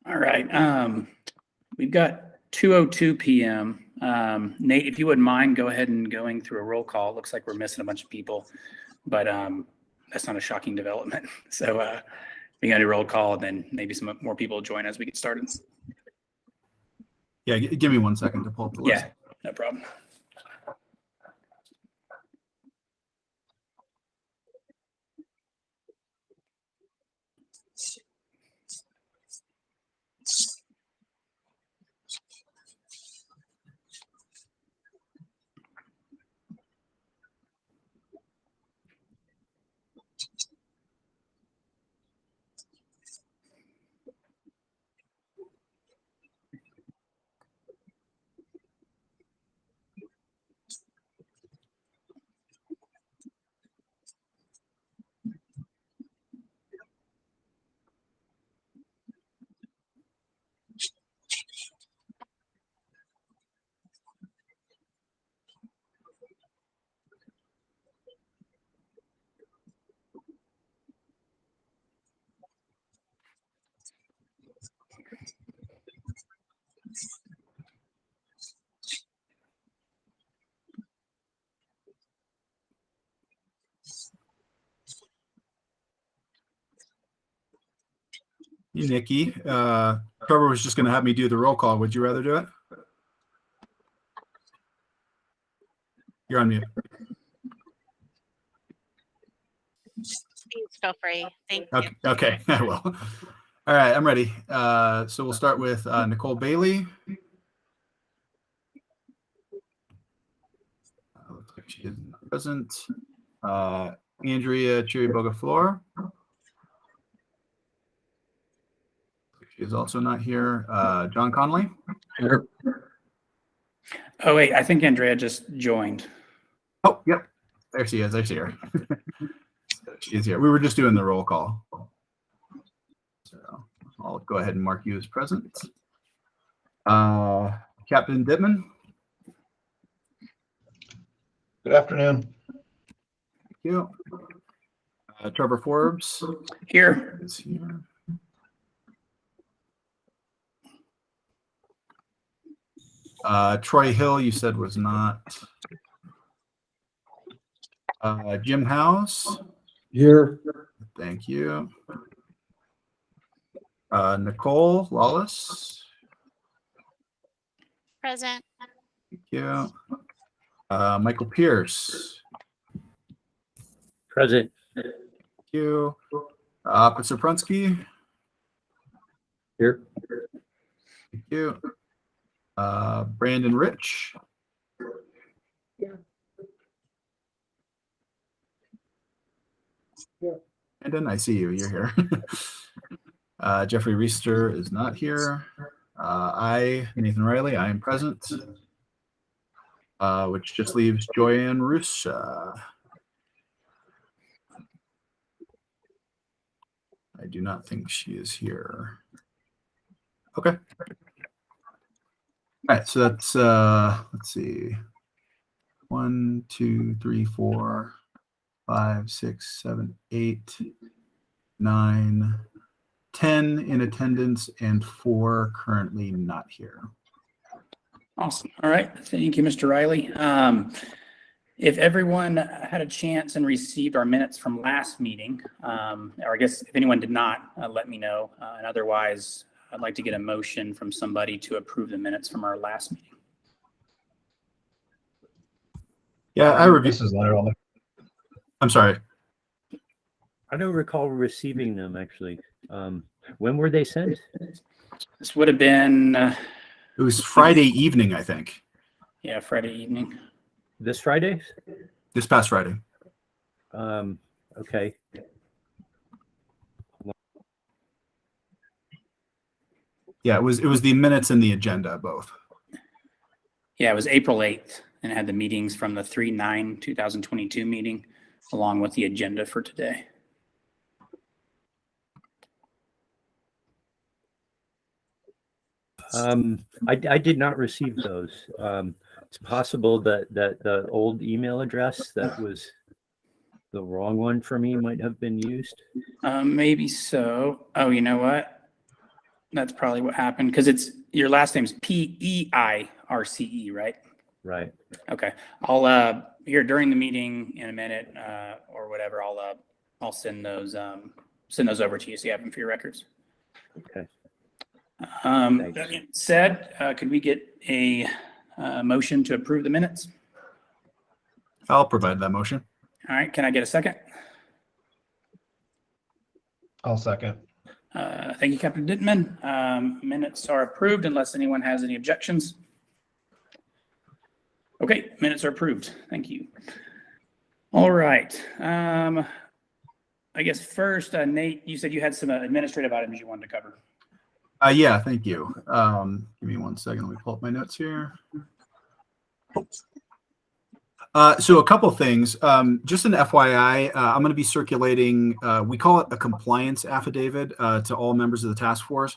All right. We've got 2:02 p.m. Nate, if you wouldn't mind, go ahead and going through a roll call. It looks like we're missing a bunch of people, but that's not a shocking development. So we got a roll call, and then maybe some more people will join as we get started. Yeah, give me 1 second to pull up the list. Yeah, no problem. Hey, Nikki, Trevor was just going to have me do the roll call. Would you rather do it? You're on mute. Please feel free. Thank you. Okay, I will. All right, I'm ready. So we'll start with Nicole Bailey. Looks like she is not present. Andrea Chiriboga-Flor. She is also not here. John Connolly. Here. Oh, wait, I think Andrea just joined. Oh, yep. There she is. I see her. She is here. We were just doing the roll call. So I'll go ahead and mark you as present. Captain Dittman. Good afternoon. Thank you. Trevor Forbes Here. is here. Troy Hill, you said was not. Jim House. Here. Thank you. Nicole Lawless. Present. Thank you. Michael Pierce. Present. Thank you. Officer Prunsky. Here. Thank you. Brandon Rich. Brandon, I see you. You're here. Jeffrey Reister is not here. Nathan Riley, I am present. Which just leaves Joyanne Rusha. I do not think she is here. Okay. All right, so that's let's see. 1, 2, 3, 4, 5, 6, 7, 8, 9, 10 in attendance, and 4 currently not here. Awesome. All right. Thank you, Mr. Riley. If everyone had a chance and received our minutes from last meeting, or I guess if anyone did not, let me know. And otherwise, I'd like to get a motion from somebody to approve the minutes from our last meeting. Yeah, I reviewed. This is Leonard on the. I'm sorry. I don't recall receiving them actually. When were they sent? This would have been, It was Friday evening, I think. yeah, Friday evening. This Friday? This past Friday. Okay. Yeah, it was the minutes and the agenda both. Yeah, it was April 8th, and it had the meetings from the 3/9/2022 meeting, along with the agenda for today. I did not receive those. It's possible that the old email address that was the wrong one for me might have been used. Maybe so. Oh, you know what? That's probably what happened because your last name's P-E-I-R-C-E, right? Right. Okay. I'll here during the meeting in a minute or whatever. I'll send those over to you so you have them for your records. Okay. That being said, could we get a motion to approve the minutes? I'll provide that motion. All right. Can I get a second? I'll second. Thank you, Captain Dittman. Minutes are approved unless anyone has any objections. Okay, minutes are approved. Thank you. All right. I guess first, Nate, you said you had some administrative items you wanted to cover. Yeah, thank you. Give me 1 second. Let me pull up my notes here. So a couple things. Just an FYI, I'm going to be circulating, we call it a compliance affidavit to all members of the task force.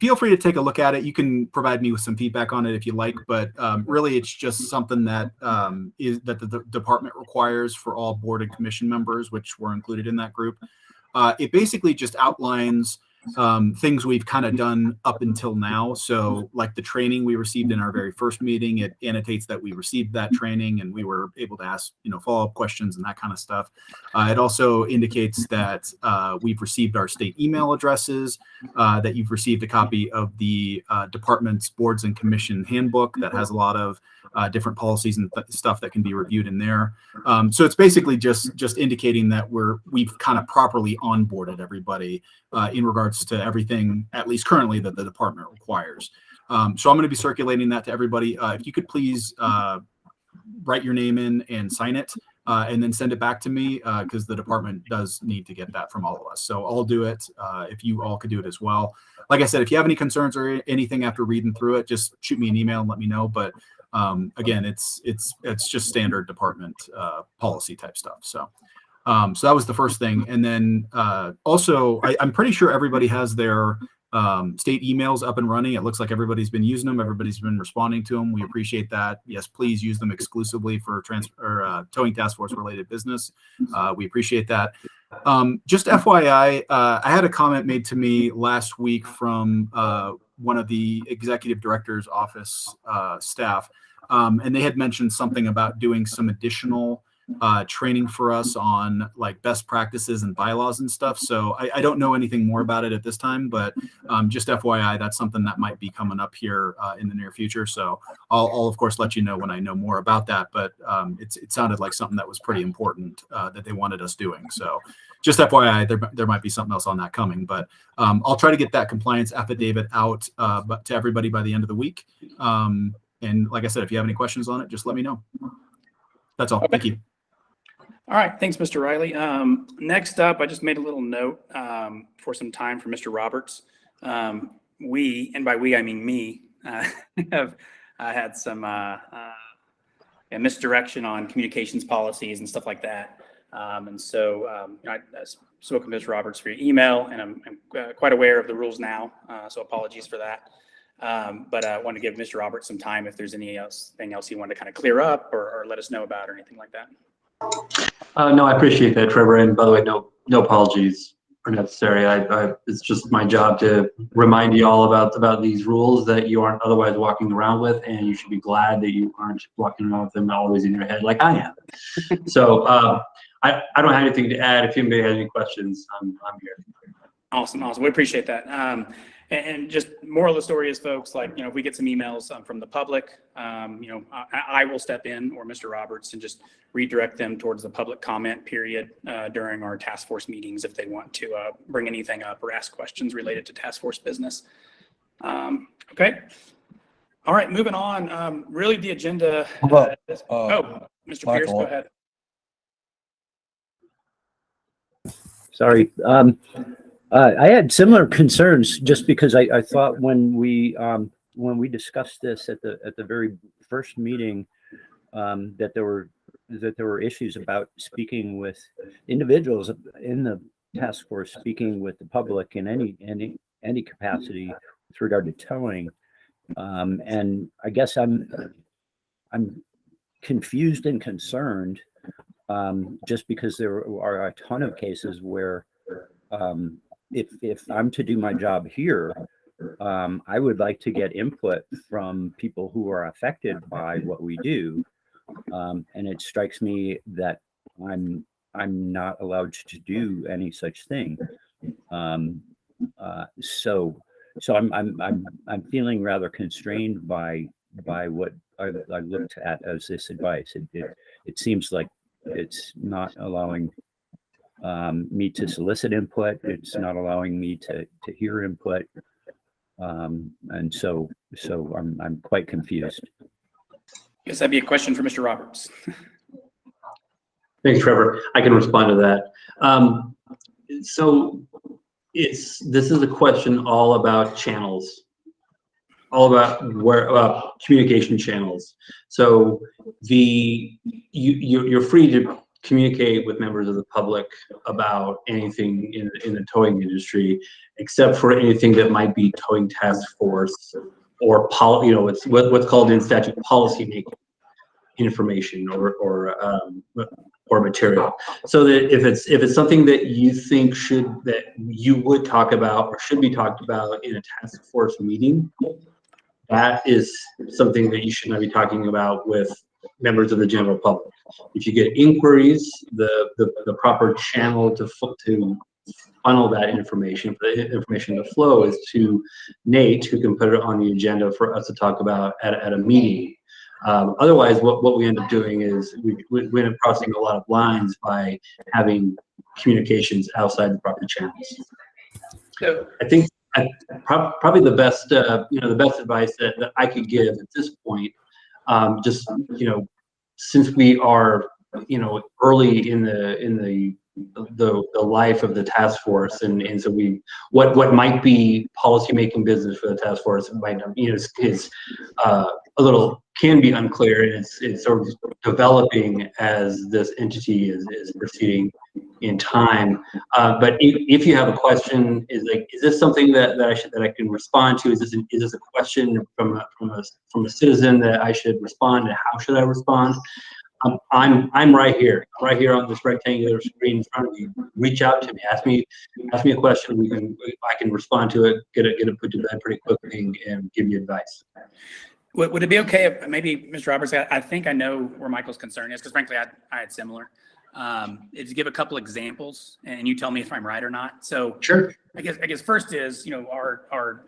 Feel free to take a look at it. You can provide me with some feedback on it if you like, but really it's just something that the department requires for all board and commission members, which were included in that group. It basically just outlines things we've kind of done up until now. So like the training we received in our very first meeting, it annotates that we received that training and we were able to ask, follow-up questions and that kind of stuff. It also indicates that we've received our state email addresses, that you've received a copy of the department's boards and commission handbook that has a lot of different policies and stuff that can be reviewed in there. So it's basically just indicating that we've kind of properly onboarded everybody in regards to everything, at least currently, that the department requires. So I'm going to be circulating that to everybody. If you could please write your name in and sign it, and then send it back to me, because the department does need to get that from all of us. So I'll do it. If you all could do it as well. Like I said, if you have any concerns or anything after reading through it, just shoot me an email and let me know. But again, it's just standard department policy type stuff. So that was the first thing. And then also, I'm pretty sure everybody has their state emails up and running. It looks like everybody's been using them. Everybody's been responding to them. We appreciate that. Yes, please use them exclusively for towing task force related business. We appreciate that. Just FYI, I had a comment made to me last week from one of the executive director's office staff, and they had mentioned something about doing some additional training for us on like best practices and bylaws and stuff. So I don't know anything more about it at this time, but just FYI, that's something that might be coming up here in the near future. So I'll of course let you know when I know more about that. But it sounded like something that was pretty important that they wanted us doing. So just FYI, there might be something else on that coming, but I'll try to get that compliance affidavit out but to everybody by the end of the week. And like I said, if you have any questions on it, just let me know. That's all. Okay. Thank you. All right, thanks, Mr. Riley. Next up, I just made a little note for some time for Mr. Roberts. We, and by we, I mean me, have had some misdirection on communications policies and stuff like that. And so I spoke with Mr. Roberts for your email, and I'm quite aware of the rules now, so apologies for that. But I want to give Mr. Roberts some time if there's anything else he wanted to kind of clear up or let us know about or anything like that. No, I appreciate that, Trevor. And by the way, no apologies are necessary. It's just my job to remind you all about these rules that you aren't otherwise walking around with, and you should be glad that you aren't walking around with them always in your head like I am. So I don't have anything to add. If anybody has any questions, I'm here. Awesome. We appreciate that. And just moral of the story is, folks, like, if we get some emails from the public, I will step in, or Mr. Roberts, and just redirect them towards the public comment period during our task force meetings if they want to bring anything up or ask questions related to task force business. Okay. All right, moving on. Really the agenda. Mr. Pierce, go ahead. Sorry. I had similar concerns just because I thought when we discussed this at the very first meeting, that there were issues about speaking with individuals in the task force, speaking with the public in any capacity with regard to towing. And I guess I'm confused and concerned just because there are a ton of cases where if I'm to do my job here, I would like to get input from people who are affected by what we do. And it strikes me that I'm not allowed to do any such thing. So I'm feeling rather constrained by what I looked at as this advice. It seems like it's not allowing me to solicit input. It's not allowing me to hear input. And so I'm quite confused. Guess that'd be a question for Mr. Roberts. Thanks, Trevor. I can respond to that. So this is a question all about channels, all about communication channels. So you're free to communicate with members of the public about anything in the towing industry, except for anything that might be towing task force or it's what's called in statute policy making information or material. So that if it's something that you think that you would talk about or should be talked about in a task force meeting, that is something that you should not be talking about with members of the general public. If you get inquiries, the proper channel to funnel that information, for the information to flow, is to Nate, who can put it on the agenda for us to talk about at a meeting. Otherwise, what we end up doing is we end up crossing a lot of lines by having communications outside the proper channels. So I think probably the best the best advice that I could give at this point, just since we are early in the life of the task force, and so what might be policy making business for the task force might is can be unclear, and it's sort of developing as this entity is proceeding in time. But if you have a question, is this something that I can respond to? Is this a question from a citizen that I should respond, and how should I respond? I'm right here on this rectangular screen in front of you. Reach out to me, ask me a question. I can respond to it, get it put to bed pretty quickly, and give you advice. Would it be okay if maybe, Mr. Roberts, I think I know where Michael's concern is, because frankly, I had similar. Is to give a couple examples, and you tell me if I'm right or not. So sure. I guess first is, our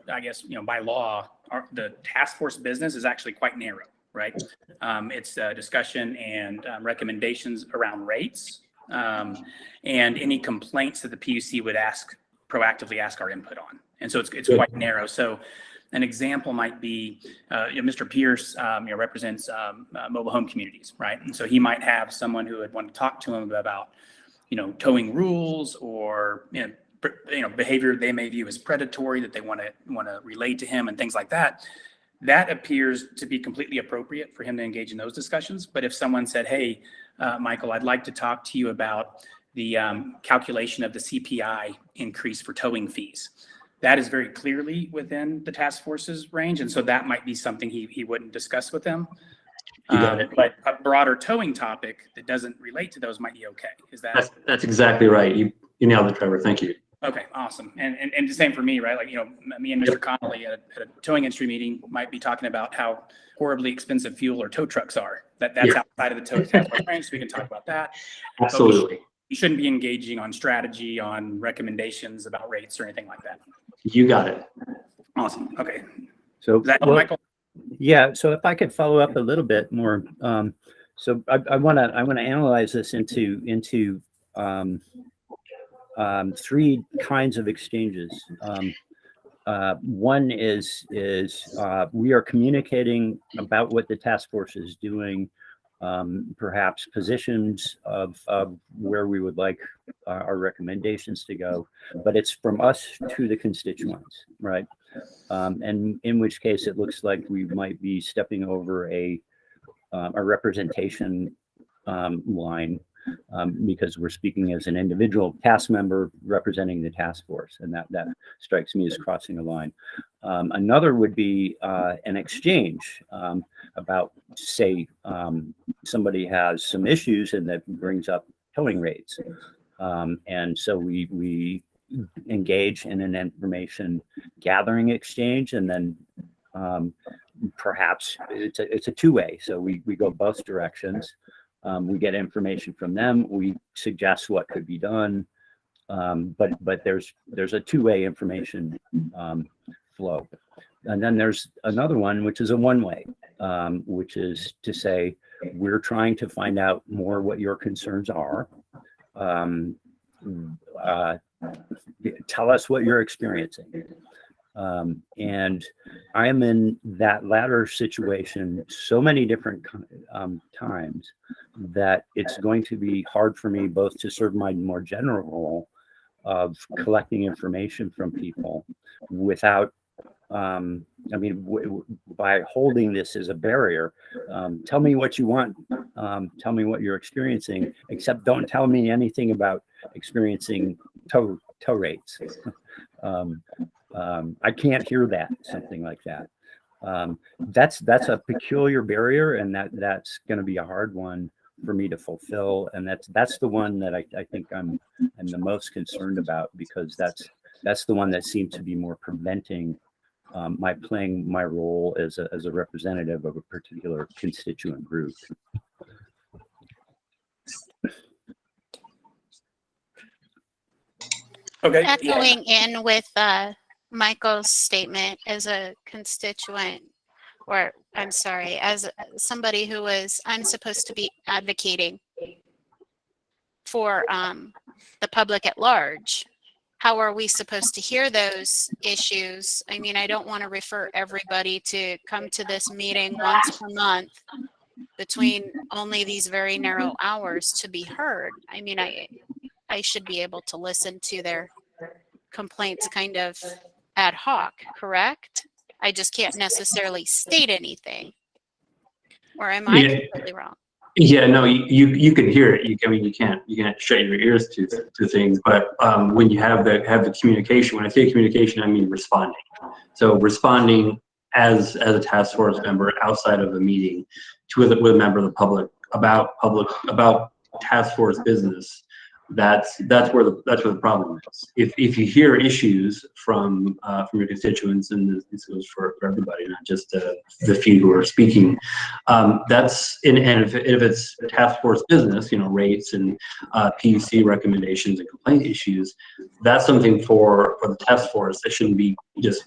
by law, the task force business is actually quite narrow, right? It's discussion and recommendations around rates, and any complaints that the PUC would proactively ask our input on. And so it's quite narrow. So an example might be, Mr. Pierce, represents mobile home communities, right? And so he might have someone who would want to talk to him about, towing rules or behavior they may view as predatory that they want to relate to him and things like that. That appears to be completely appropriate for him to engage in those discussions. But if someone said, "Hey, Michael, I'd like to talk to you about the calculation of the CPI increase for towing fees," that is very clearly within the task force's range. And so that might be something he wouldn't discuss with them. You got it. But a broader towing topic that doesn't relate to those might be okay. Is that? That's exactly right. You nailed it, Trevor. Thank you. Okay, awesome. And the same for me, right? Like, me and Mr. Connolly at a towing industry meeting might be talking about how horribly expensive fuel or tow trucks are. That's outside of the tow task force range, so we can talk about that. Absolutely. You shouldn't be engaging on strategy, on recommendations about rates or anything like that. You got it. Awesome. Okay. So, Is that Michael? Yeah. So if I could follow up a little bit more, so I want to analyze this into three kinds of exchanges. One is we are communicating about what the task force is doing, perhaps positions of where we would like our recommendations to go, but it's from us to the constituents, right? And in which case it looks like we might be stepping over a representation line, because we're speaking as an individual task member representing the task force, and that strikes me as crossing a line. Another would be an exchange about, say, somebody has some issues and that brings up towing rates, and so we engage in an information gathering exchange, and then perhaps it's a two-way. So we go both directions. We get information from them. We suggest what could be done. But there's a two-way information flow. And then there's another one, which is a one-way, which is to say, we're trying to find out more what your concerns are. Tell us what you're experiencing. And I am in that latter situation so many different times that it's going to be hard for me both to serve my more general role of collecting information from people without, by holding this as a barrier. Tell me what you want. Tell me what you're experiencing, except don't tell me anything about experiencing tow rates. I can't hear that, something like that. That's a peculiar barrier, and that's going to be a hard one for me to fulfill. And that's the one that I think I'm the most concerned about, because that's the one that seems to be more preventing my playing my role as a representative of a particular constituent group. Okay. Echoing in with Michael's statement as a constituent, or I'm sorry, as somebody who I'm supposed to be advocating for the public at large. How are we supposed to hear those issues? I mean, I don't want to refer everybody to come to this meeting once per month between only these very narrow hours to be heard. I mean, I should be able to listen to their complaints kind of ad hoc, correct? I just can't necessarily state anything. Or am I completely wrong? Yeah, no, you can hear it. You can't shut your ears to things. But when you have the communication, when I say communication, I mean responding. So responding as a task force member outside of a meeting with a member of the public about task force business. That's where the problem is. If you hear issues from your constituents, and this goes for everybody, not just the few who are speaking, and if it's task force business, rates and PUC recommendations and complaint issues, that's something for the task force. It shouldn't be just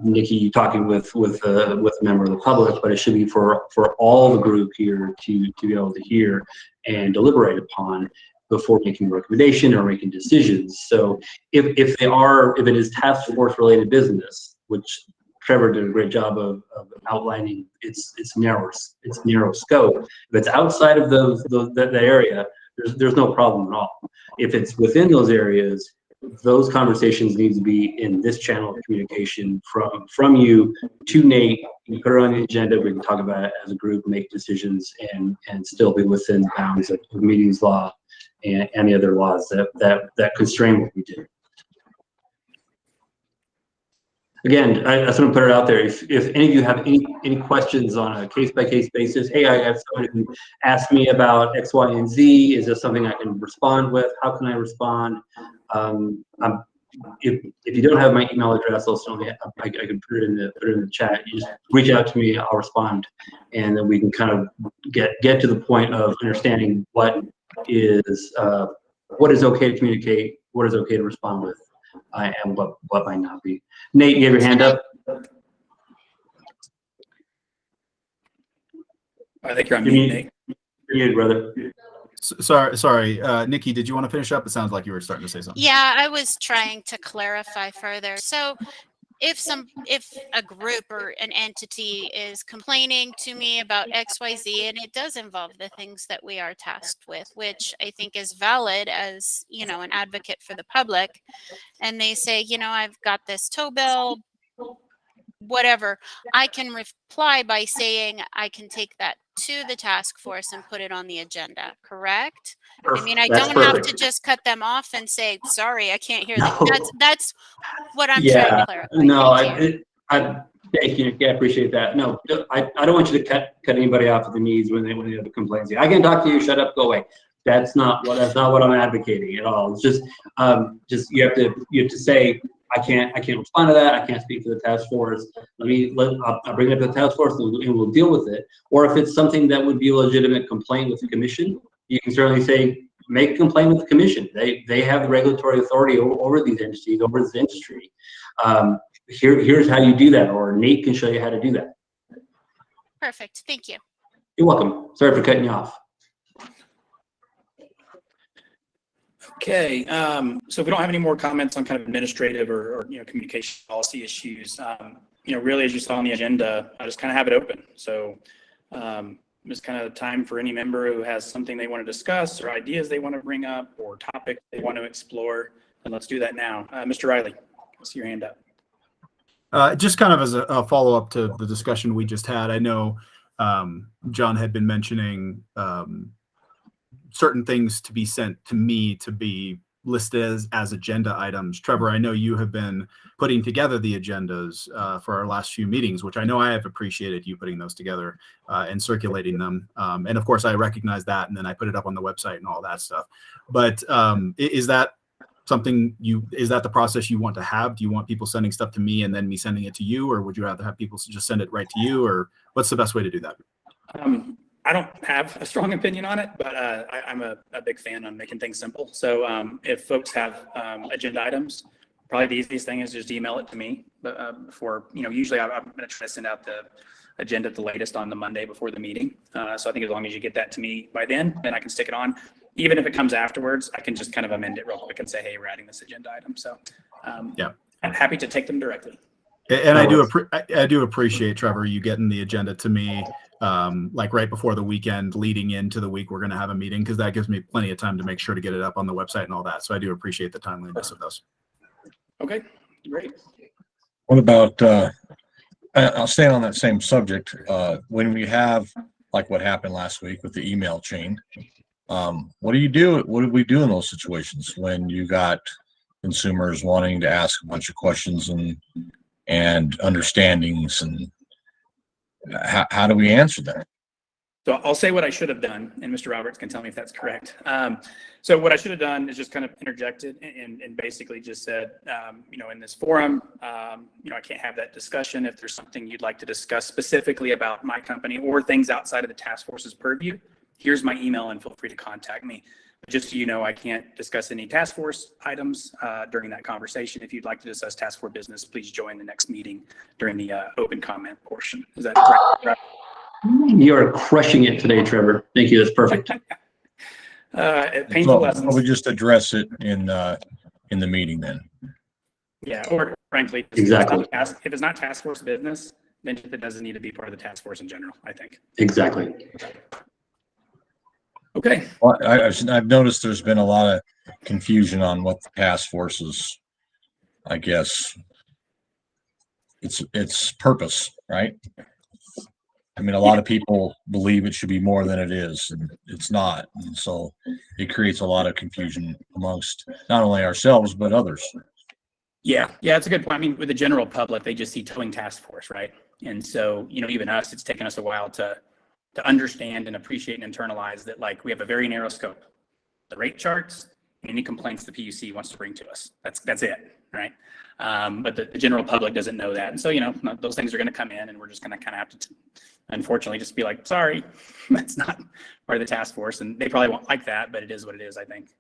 Nikki talking with a member of the public, but it should be for all the group here to be able to hear and deliberate upon before making a recommendation or making decisions. So if it is task force related business, which Trevor did a great job of outlining, its narrow scope. If it's outside of that area, there's no problem at all. If it's within those areas, those conversations need to be in this channel of communication from you to Nate. You put it on the agenda. We can talk about it as a group, make decisions, and still be within the bounds of the meetings law and any other laws that constrain what we do. Again, I just want to put it out there. If any of you have any questions on a case-by-case basis, hey, I have someone who asked me about X, Y, and Z. Is this something I can respond with? How can I respond? If you don't have my email address, I can put it in the chat. You just reach out to me. I'll respond, and then we can kind of get to the point of understanding what is okay to communicate, what is okay to respond with, and what might not be. Nate, you have your hand up. I think you're on mute, Nate. You're muted, brother. Sorry. Nikki, did you want to finish up? It sounds like you were starting to say something. Yeah, I was trying to clarify further. So if a group or an entity is complaining to me about XYZ, and it does involve the things that we are tasked with, which I think is valid as, an advocate for the public, and they say, I've got this tow bill, whatever, I can reply by saying I can take that to the task force and put it on the agenda, correct? I mean, I don't have to just cut them off and say, sorry, I can't hear that. That's what I'm trying to clarify. No, thank you. Yeah, I appreciate that. No, I don't want you to cut anybody off at the knees when they have complaints. I can talk to you, shut up, go away. That's not what I'm advocating at all. It's just you have to say, I can't respond to that. I can't speak to the task force. I'll bring it up to the task force and we'll deal with it. Or if it's something that would be a legitimate complaint with the commission, you can certainly say, make a complaint with the commission. They have the regulatory authority over these entities, over this industry. Here's how you do that, or Nate can show you how to do that. Perfect. Thank you. You're welcome. Sorry for cutting you off. Okay, so if we don't have any more comments on kind of administrative or communication policy issues, really as you saw on the agenda, I just kind of have it open. So it's kind of time for any member who has something they want to discuss or ideas they want to bring up or topic they want to explore, and let's do that now. Mr. Riley, I see your hand up. Just kind of as a follow-up to the discussion we just had, I know John had been mentioning certain things to be sent to me to be listed as agenda items. Trevor, I know you have been putting together the agendas for our last few meetings, which I know I have appreciated you putting those together and circulating them. And of course, I recognize that, and then I put it up on the website and all that stuff. But is that something is that the process you want to have? Do you want people sending stuff to me and then me sending it to you, or would you rather have people just send it right to you, or what's the best way to do that? I don't have a strong opinion on it, but I'm a big fan on making things simple. So if folks have agenda items, probably the easiest thing is just email it to me. But usually I'm going to try to send out the agenda at the latest on the Monday before the meeting. So I think as long as you get that to me by then I can stick it on. Even if it comes afterwards, I can just kind of amend it real quick and say, hey, we're adding this agenda item. So yeah, I'm happy to take them directly. And I do appreciate, Trevor, you getting the agenda to me like right before the weekend, leading into the week we're going to have a meeting, because that gives me plenty of time to make sure to get it up on the website and all that. So I do appreciate the timeliness of those. Okay, great. What about, I'll stay on that same subject. When we have, like what happened last week with the email chain, what do you do? What do we do in those situations when you got consumers wanting to ask a bunch of questions and understandings, and how do we answer that? So I'll say what I should have done, and Mr. Roberts can tell me if that's correct. So what I should have done is just kind of interjected and basically just said, in this forum, I can't have that discussion. If there's something you'd like to discuss specifically about my company or things outside of the task force's purview, here's my email and feel free to contact me. But just so you know, I can't discuss any task force items during that conversation. If you'd like to discuss task force business, please join the next meeting during the open comment portion. Is that correct? You're crushing it today, Trevor. Thank you. That's perfect. Painful lessons. We just address it in the meeting then. Yeah, or frankly, Exactly. If it's not task force business, then it doesn't need to be part of the task force in general, I think. Exactly. Okay. Well, I've noticed there's been a lot of confusion on what the task force is. I guess its purpose, right? I mean, a lot of people believe it should be more than it is, and it's not. And so it creates a lot of confusion amongst not only ourselves, but others. Yeah, it's a good point. I mean, with the general public, they just see towing task force, right? And so, even us, it's taken us a while to understand and appreciate and internalize that, like, we have a very narrow scope. The rate charts and any complaints the PUC wants to bring to us. That's it, right? But the general public doesn't know that. And so, those things are going to come in, and we're just going to kind of have to, unfortunately, just be like, sorry, that's not part of the task force. And they probably won't like that, but it is what it is, I think.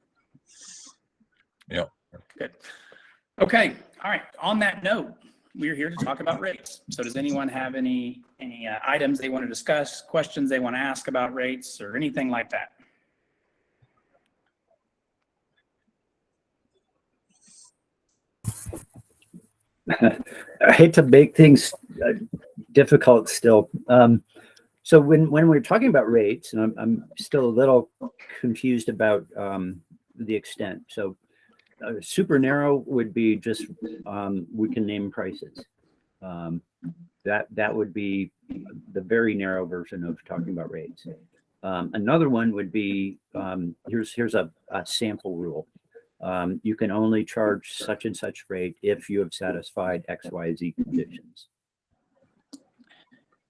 Yeah. Good. Okay. All right. On that note, we're here to talk about rates. So does anyone have any items they want to discuss, questions they want to ask about rates, or anything like that? I hate to make things difficult still. So when we're talking about rates, and I'm still a little confused about the extent. So super narrow would be just we can name prices. That would be the very narrow version of talking about rates. Another one would be here's a sample rule. You can only charge such and such rate if you have satisfied XYZ conditions.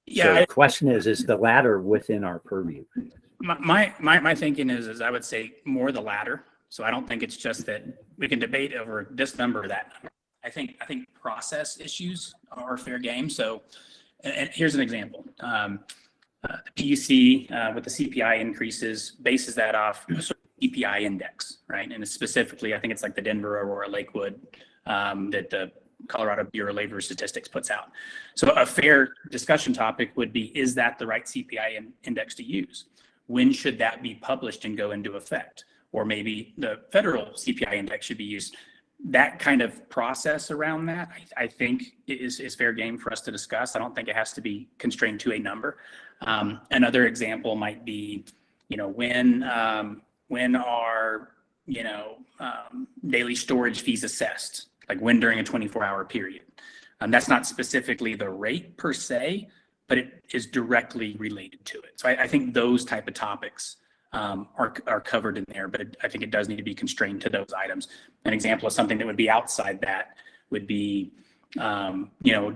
Yeah. So the question is the latter within our purview? My thinking is I would say more the latter. So I don't think it's just that we can debate over this number or that number. I think process issues are fair game. So, and here's an example. The PUC with the CPI increases bases that off a sort of CPI index, right? And it's specifically, I think it's like the Denver, Aurora, Lakewood that the Colorado Bureau of Labor Statistics puts out. So a fair discussion topic would be, is that the right CPI index to use? When should that be published and go into effect? Or maybe the federal CPI index should be used. That kind of process around that, I think is fair game for us to discuss. I don't think it has to be constrained to a number. Another example might be, when are, daily storage fees assessed? Like when during a 24-hour period? That's not specifically the rate per se, but it is directly related to it. So I think those type of topics are covered in there, but I think it does need to be constrained to those items. An example of something that would be outside that would be,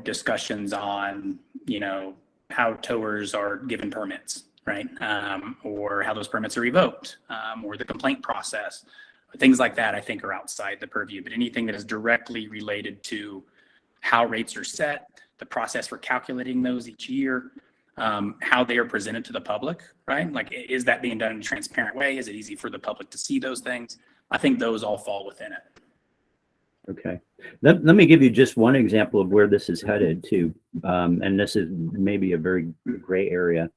discussions on, how towers are given permits, right? Or how those permits are revoked, or the complaint process. Things like that, I think, are outside the purview, but anything that is directly related to how rates are set, the process for calculating those each year, how they are presented to the public, right? Like, is that being done in a transparent way? Is it easy for the public to see those things? I think those all fall within it. Okay. Let me give you just one example of where this is headed to. And this is maybe a very gray area.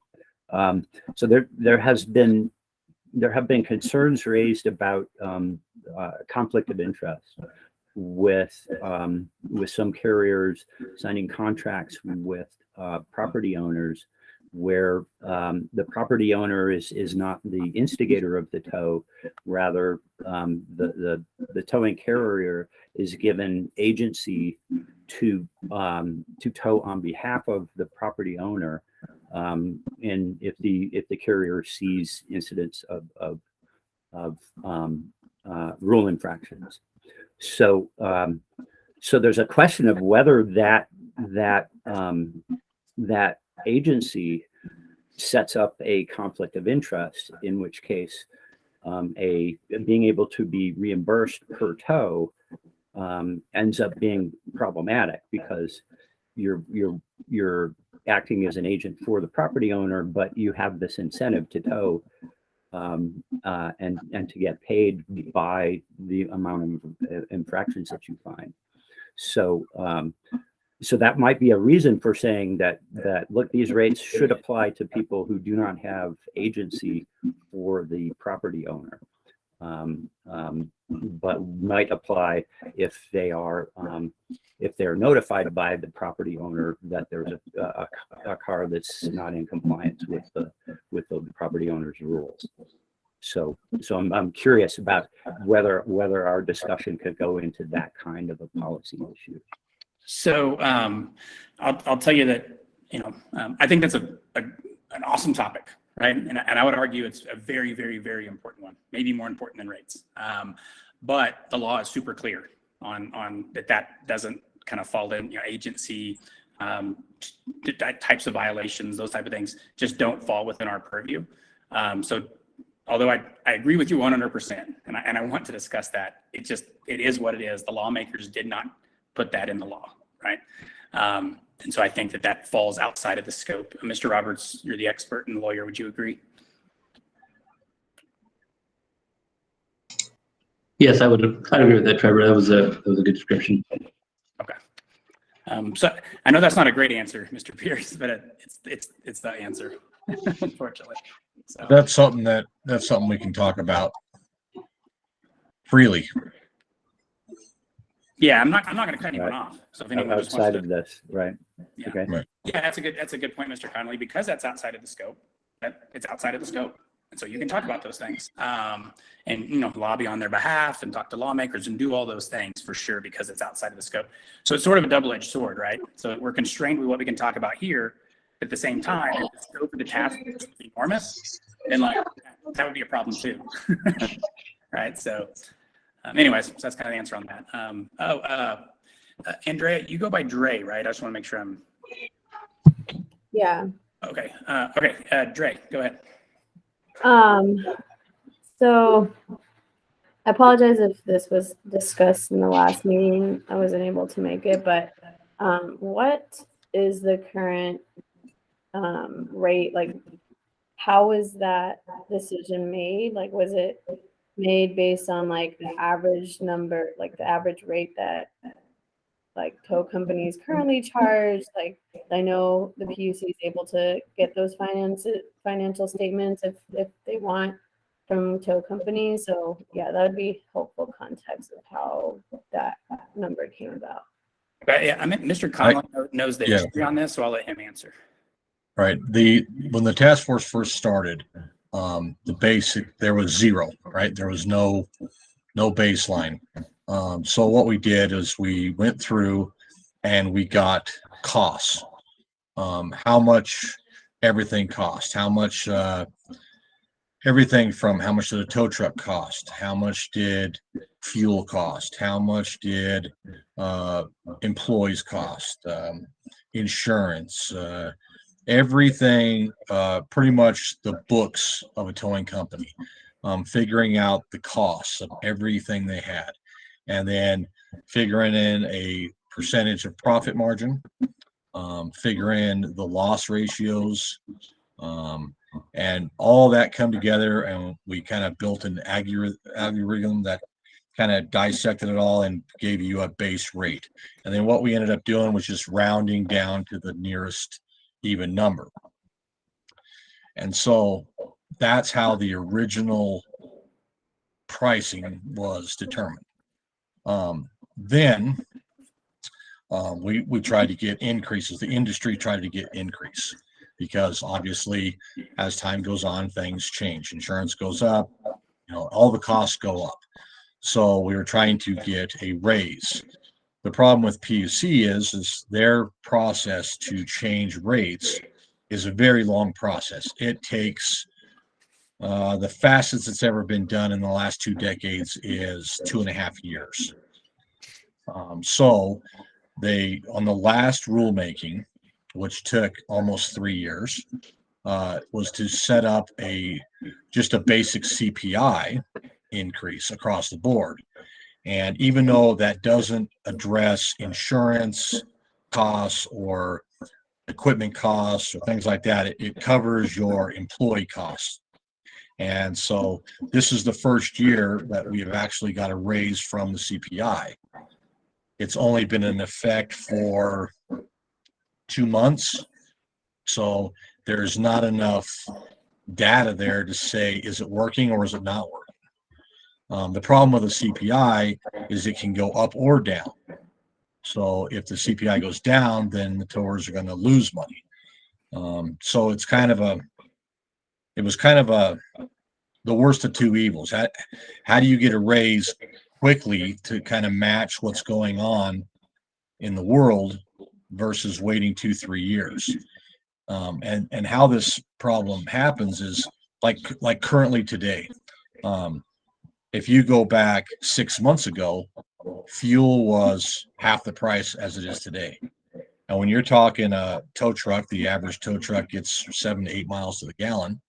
So there have been concerns raised about conflict of interest with some carriers signing contracts with property owners where the property owner is not the instigator of the tow, rather the towing carrier is given agency to tow on behalf of the property owner, and if the carrier sees incidents of rule infractions. So there's a question of whether that agency sets up a conflict of interest, in which case being able to be reimbursed per tow ends up being problematic, because you're acting as an agent for the property owner, but you have this incentive to tow and to get paid by the amount of infractions that you find. So that might be a reason for saying that look, these rates should apply to people who do not have agency for the property owner, but might apply if they're notified by the property owner that there's a car that's not in compliance with the property owner's rules. So I'm curious about whether our discussion could go into that kind of a policy issue. So I'll tell you that, I think that's an awesome topic, right? And I would argue it's a very, very, very important one, maybe more important than rates. But the law is super clear on that doesn't kind of fall in, agency, types of violations, those type of things just don't fall within our purview. So although I agree with you 100%, and I want to discuss that, it is what it is. The lawmakers did not put that in the law, right? And so I think that falls outside of the scope. Mr. Roberts, you're the expert and lawyer. Would you agree? Yes, I'd agree with that, Trevor. That was a good description. Okay. So I know that's not a great answer, Mr. Pierce, but it's the answer, unfortunately. So. That's something we can talk about freely. Yeah, I'm not going to cut anyone off. So if anyone just Outside wants of this, right? Yeah. Okay. Right. Yeah, that's a good point, Mr. Connolly, because that's outside of the scope. It's outside of the scope. And so you can talk about those things, and lobby on their behalf and talk to lawmakers and do all those things for sure, because it's outside of the scope. So it's sort of a double-edged sword, right? So we're constrained with what we can talk about here. At the same time, if the scope of the task is enormous, then that would be a problem too, right? So, anyways, so that's kind of the answer on that. Andrea, you go by Dre, right? I just want to make sure I'm. Yeah. Okay. Dre, go ahead. So I apologize if this was discussed in the last meeting. I wasn't able to make it, but what is the current rate? Like, how was that decision made? Like, was it made based on like the average number, like the average rate that like tow companies currently charge? Like, I know the PUC is able to get those financial statements if they want from tow companies. So yeah, that would be helpful context of how that number came about. But yeah, I mean, Mr. Conlon knows the Yeah. history on this, so I'll let him answer. Right. When the task force first started, the basic, there was zero, right? There was no baseline. So what we did is we went through and we got costs, how much everything cost, how much, everything from how much did a tow truck cost, how much did fuel cost, how much did employees cost, insurance, everything, pretty much the books of a towing company, figuring out the costs of everything they had, and then figuring in a percentage of profit margin, figure in the loss ratios, and all that come together, and we kind of built an algorithm that kind of dissected it all and gave you a base rate. And then what we ended up doing was just rounding down to the nearest even number. And so that's how the original pricing was determined. Then we tried to get increases. The industry tried to get increase because obviously as time goes on, things change. Insurance goes up, all the costs go up. So we were trying to get a raise. The problem with PUC is their process to change rates is a very long process. It takes the fastest it's ever been done in the last 2 decades is 2.5 years. So they, on the last rulemaking, which took almost 3 years, was to set up just a basic CPI increase across the board. And even though that doesn't address insurance costs or equipment costs or things like that, it covers your employee costs. And so this is the first year that we have actually got a raise from the CPI. It's only been in effect for 2 months. So there's not enough data there to say, is it working or is it not working? The problem with the CPI is it can go up or down. So if the CPI goes down, then the towers are going to lose money. So it's the worst of two evils. How do you get a raise quickly to kind of match what's going on in the world versus waiting 2-3 years? And how this problem happens is like currently today. If you go back 6 months ago, fuel was half the price as it is today. And when you're talking a tow truck, the average tow truck gets 7 to 8 miles to the gallon.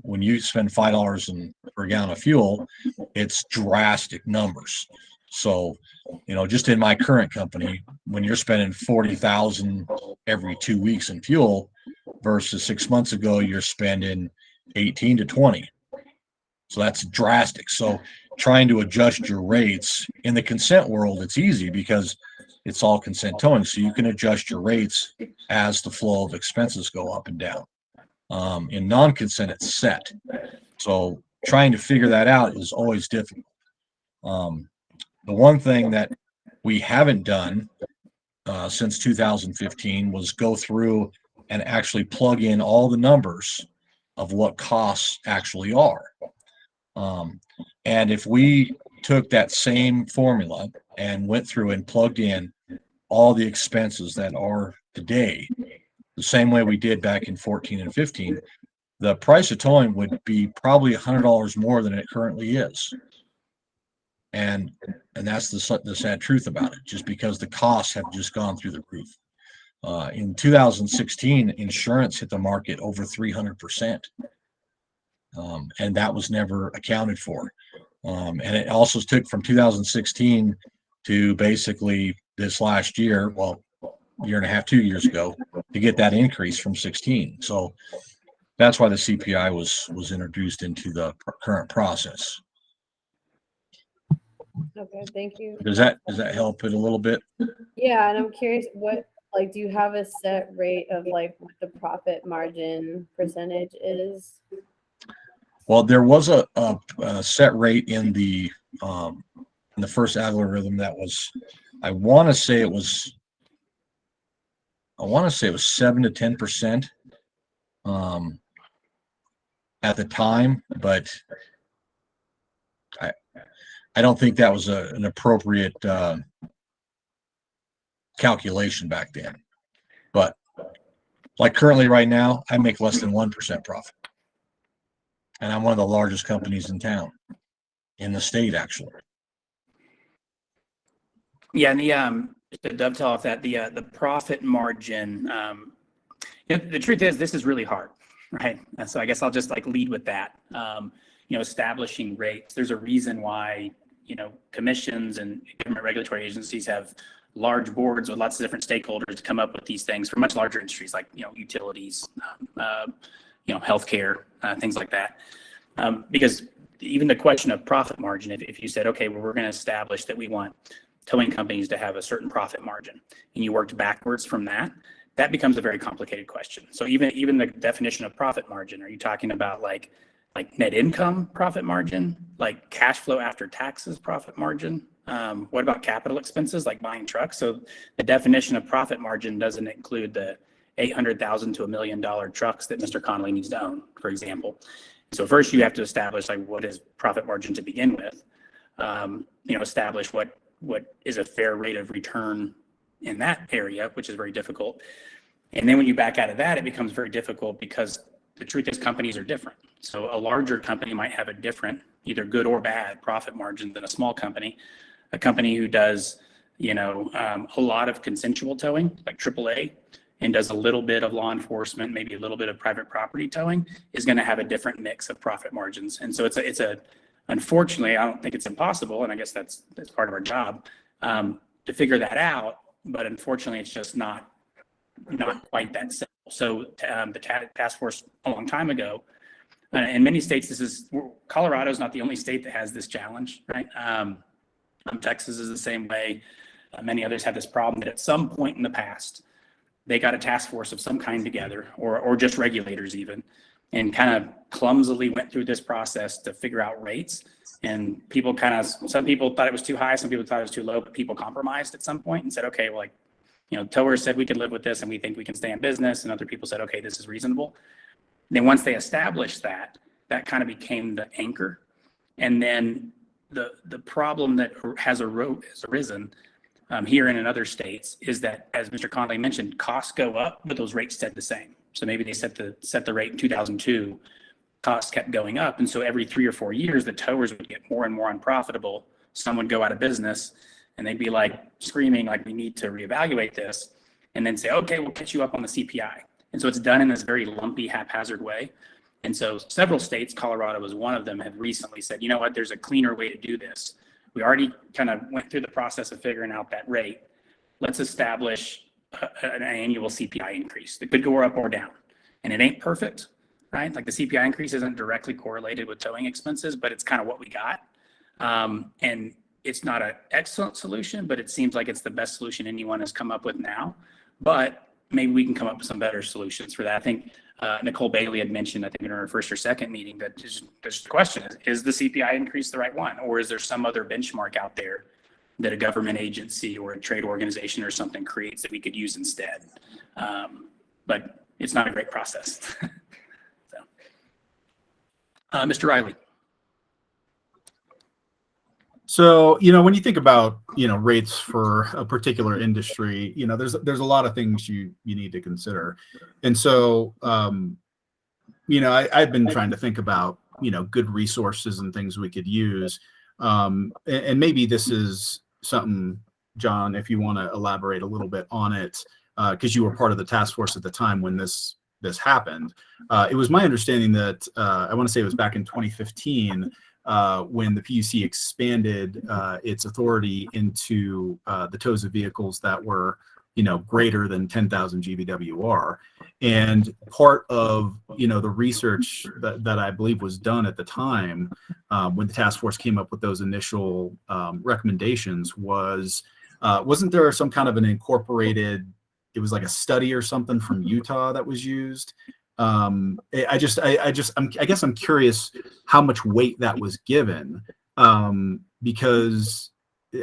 When you spend $5 per gallon of fuel, it's drastic numbers. So, just in my current company, when you're spending $40,000 every 2 weeks in fuel versus 6 months ago, you're spending 18 to 20. So that's drastic. So trying to adjust your rates in the consent world, it's easy because it's all consent towing. So you can adjust your rates as the flow of expenses go up and down. In non-consent, it's set. So trying to figure that out is always difficult. The one thing that we haven't done since 2015 was go through and actually plug in all the numbers of what costs actually are. And if we took that same formula and went through and plugged in all the expenses that are today, the same way we did back in 14 and 15, the price of towing would be probably $100 more than it currently is. And that's the sad truth about it, just because the costs have just gone through the roof. In 2016, insurance hit the market over 300%. And that was never accounted for. And it also took from 2016 to basically this last year, well, year and a half, 2 years ago, to get that increase from 16. So that's why the CPI was introduced into the current process. Okay, thank you. Does that help it a little bit? Yeah, and I'm curious, what, like, do you have a set rate of like what the profit margin percentage is? Well, there was a set rate in the first algorithm that was, I want to say it was 7 to 10% at the time, but I don't think that was an appropriate calculation back then. But like currently right now, I make less than 1% profit. And I'm one of the largest companies in town, in the state, actually. Yeah, and just to dovetail off that, the profit margin, the truth is this is really hard, right? And so I guess I'll just like lead with that. Establishing rates. There's a reason why, commissions and government regulatory agencies have large boards with lots of different stakeholders to come up with these things for much larger industries like, utilities, healthcare, things like that. Because even the question of profit margin, if you said, okay, well, we're going to establish that we want towing companies to have a certain profit margin, and you worked backwards from that, that becomes a very complicated question. So even the definition of profit margin, are you talking about like net income profit margin, like cash flow after taxes profit margin? What about capital expenses like buying trucks? So the definition of profit margin doesn't include the $800,000 to $1 million trucks that Mr. Connolly needs to own, for example. So first you have to establish like what is profit margin to begin with. Establish what is a fair rate of return in that area, which is very difficult. And then when you back out of that, it becomes very difficult because the truth is companies are different. So a larger company might have a different, either good or bad profit margin than a small company. A company who does, a lot of consensual towing, like AAA, and does a little bit of law enforcement, maybe a little bit of private property towing, is going to have a different mix of profit margins. And so it's unfortunately, I don't think it's impossible, and I guess that's part of our job, to figure that out. But unfortunately, it's just not quite that simple. So the task force a long time ago, in many states, Colorado is not the only state that has this challenge, right? Texas is the same way. Many others have this problem that at some point in the past, they got a task force of some kind together, or just regulators even, and kind of clumsily went through this process to figure out rates. And some people thought it was too high, some people thought it was too low, but people compromised at some point and said, okay, well, towers said we can live with this and we think we can stay in business. And other people said, okay, this is reasonable. Then once they established that kind of became the anchor. And then the problem that has arisen here and in other states is that, as Mr. Connolly mentioned, costs go up, but those rates stayed the same. So maybe they set the rate in 2002, costs kept going up. And so every 3 or 4 years, the towers would get more and more unprofitable. Some would go out of business and they'd be like screaming, like, we need to reevaluate this, and then say, okay, we'll catch you up on the CPI. And so it's done in this very lumpy, haphazard way. And so several states, Colorado was one of them, have recently said, you know what, there's a cleaner way to do this. We already kind of went through the process of figuring out that rate. Let's establish an annual CPI increase that could go up or down. And it ain't perfect, right? Like the CPI increase isn't directly correlated with towing expenses, but it's kind of what we got. And it's not an excellent solution, but it seems like it's the best solution anyone has come up with now. But maybe we can come up with some better solutions for that. I think Nicole Bailey had mentioned, I think in her first or second meeting, that just the question is the CPI increase the right one? Or is there some other benchmark out there that a government agency or a trade organization or something creates that we could use instead? But it's not a great process. So, Mr. Riley. So, when you think about, rates for a particular industry, there's a lot of things you need to consider. And so, I've been trying to think about, good resources and things we could use. And maybe this is something, John, if you want to elaborate a little bit on it, because you were part of the task force at the time when this this happened. It was my understanding that I want to say it was back in 2015 when the PUC expanded its authority into the tows of vehicles that were, greater than 10,000 GVWR. And part of, the research that I believe was done at the time when the task force came up with those initial recommendations wasn't there some kind of an incorporated, it was like a study or something from Utah that was used? I guess I'm curious how much weight that was given, because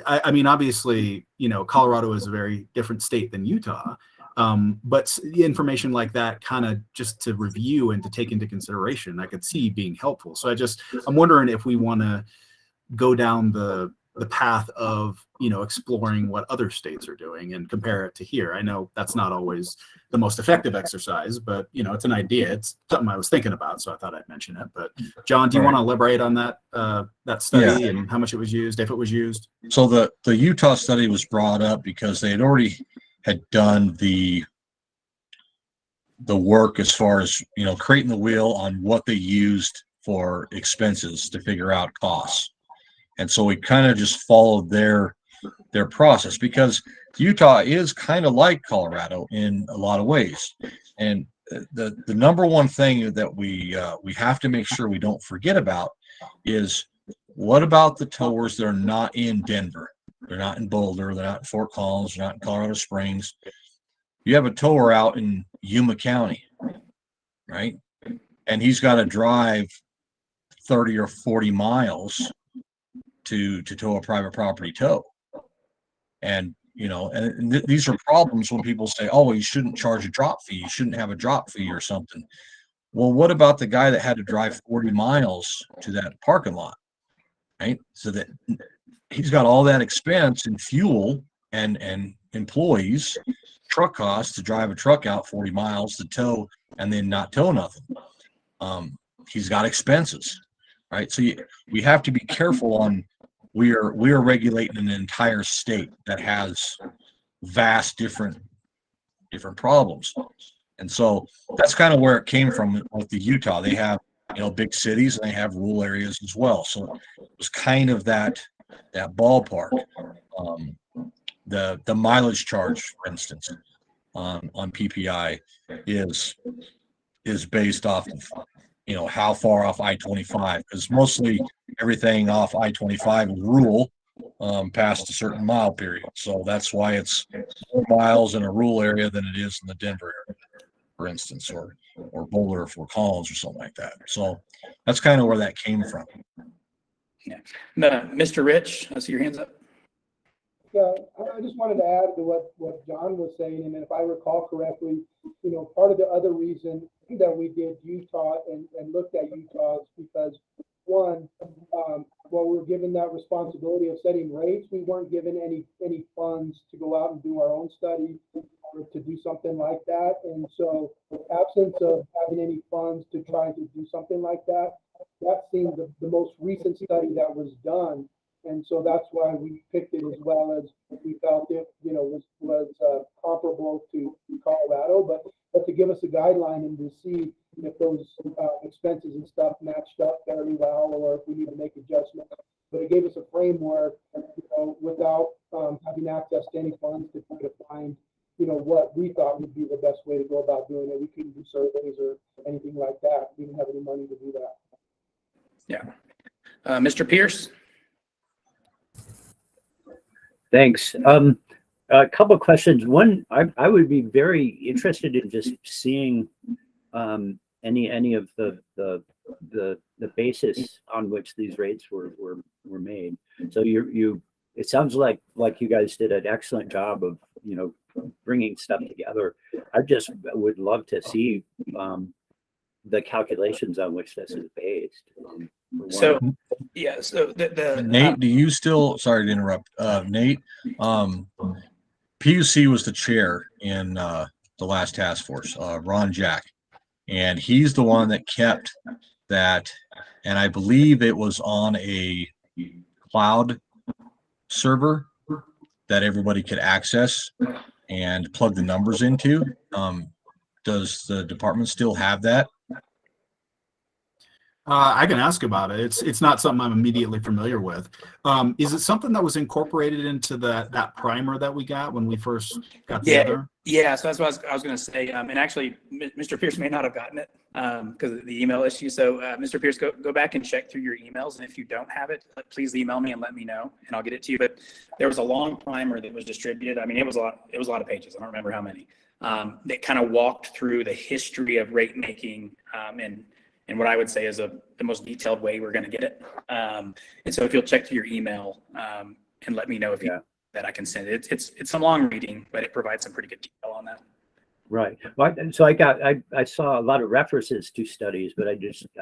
I mean, obviously, Colorado is a very different state than Utah, but information like that kind of just to review and to take into consideration, I could see being helpful. So I'm wondering if we want to go down the path of, exploring what other states are doing and compare it to here. I know that's not always the most effective exercise, but it's an idea. It's something I was thinking about, so I thought I'd mention it. But John, do you want to elaborate on that study and how much it was used, if it was used? So the Utah study was brought up because they had done the work as far as, creating the wheel on what they used for expenses to figure out costs. And so we kind of just followed their process, because Utah is kind of like Colorado in a lot of ways. And the number one thing that we have to make sure we don't forget about is, what about the towers that are not in Denver? They're not in Boulder, they're not in Fort Collins, they're not in Colorado Springs. You have a tower out in Yuma County, right? And he's got to drive 30 or 40 miles to tow a private property tow. And, these are problems when people say, oh, you shouldn't charge a drop fee. You shouldn't have a drop fee or something. Well, what about the guy that had to drive 40 miles to that parking lot, right? So that he's got all that expense in fuel and employees, truck costs to drive a truck out 40 miles to tow and then not tow nothing. He's got expenses, right? So we have to be careful on, we are regulating an entire state that has vast different problems. And so that's kind of where it came from with the Utah. They have, big cities and they have rural areas as well. So it was kind of that ballpark. The mileage charge, for instance, on PPI is based off of, how far off I-25, because mostly everything off I-25 is rural past a certain mile period. So that's why it's more miles in a rural area than it is in the Denver area, for instance, or Boulder or Fort Collins or something like that. So that's kind of where that came from. Yeah. Mr. Rich, I see your hands up. Yeah, I just wanted to add to what John was saying, and if I recall correctly, part of the other reason that we did Utah and looked at Utah is because, one, while we were given that responsibility of setting rates, we weren't given any funds to go out and do our own study or to do something like that. And so, absence of having any funds to try to do something like that, that seemed the most recent study that was done. And so that's why we picked it, as well as we felt it, was comparable to Colorado, but to give us a guideline and to see if those expenses and stuff matched up fairly well, or if we need to make adjustments. But it gave us a framework, without having access to any funds to try to find, what we thought would be the best way to go about doing it. We couldn't do surveys or anything like that. We didn't have any money to do that. Yeah. Mr. Pierce? Thanks. A couple of questions. One, I would be very interested in just seeing any of the basis on which these rates were made. So it sounds like you guys did an excellent job of bringing stuff together. I just would love to see the calculations on which this is based. So Nate, do you still, sorry to interrupt, Nate, PUC was the chair in the last task force, Ron Jack, and he's the one that kept that, and I believe it was on a cloud server that everybody could access and plug the numbers into. Does the department still have that? I can ask about it. It's not something I'm immediately familiar with. Is it something that was incorporated into that primer that we got when we first got together? Yeah, so that's what I was going to say. And actually, Mr. Pierce may not have gotten it because of the email issue. So, Mr. Pierce, go back and check through your emails. And if you don't have it, please email me and let me know, and I'll get it to you. But there was a long primer that was distributed. I mean, it was a lot of pages. I don't remember how many. That kind of walked through the history of rate making and what I would say is the most detailed way we're going to get it. And so if you'll check through your email and let me know if that I can send it. It's some long reading, but it provides some pretty good detail on that. Right. Well, so I saw a lot of references to studies, but I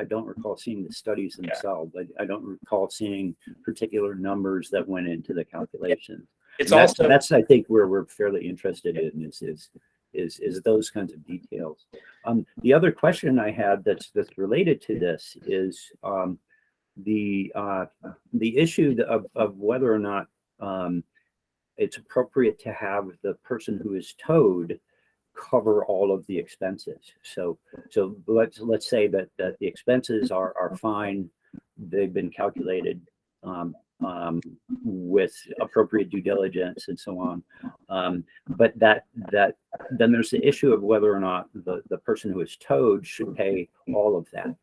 don't recall seeing the studies themselves. I don't recall seeing particular numbers that went into the calculations. It's That's I think where we're fairly interested in is those kinds of details. The other question I had that's related to this is the issue of whether or not it's appropriate to have the person who is towed cover all of the expenses. So let's say that the expenses are fine. They've been calculated with appropriate due diligence and so on. But that then there's the issue of whether or not the person who is towed should pay all of that,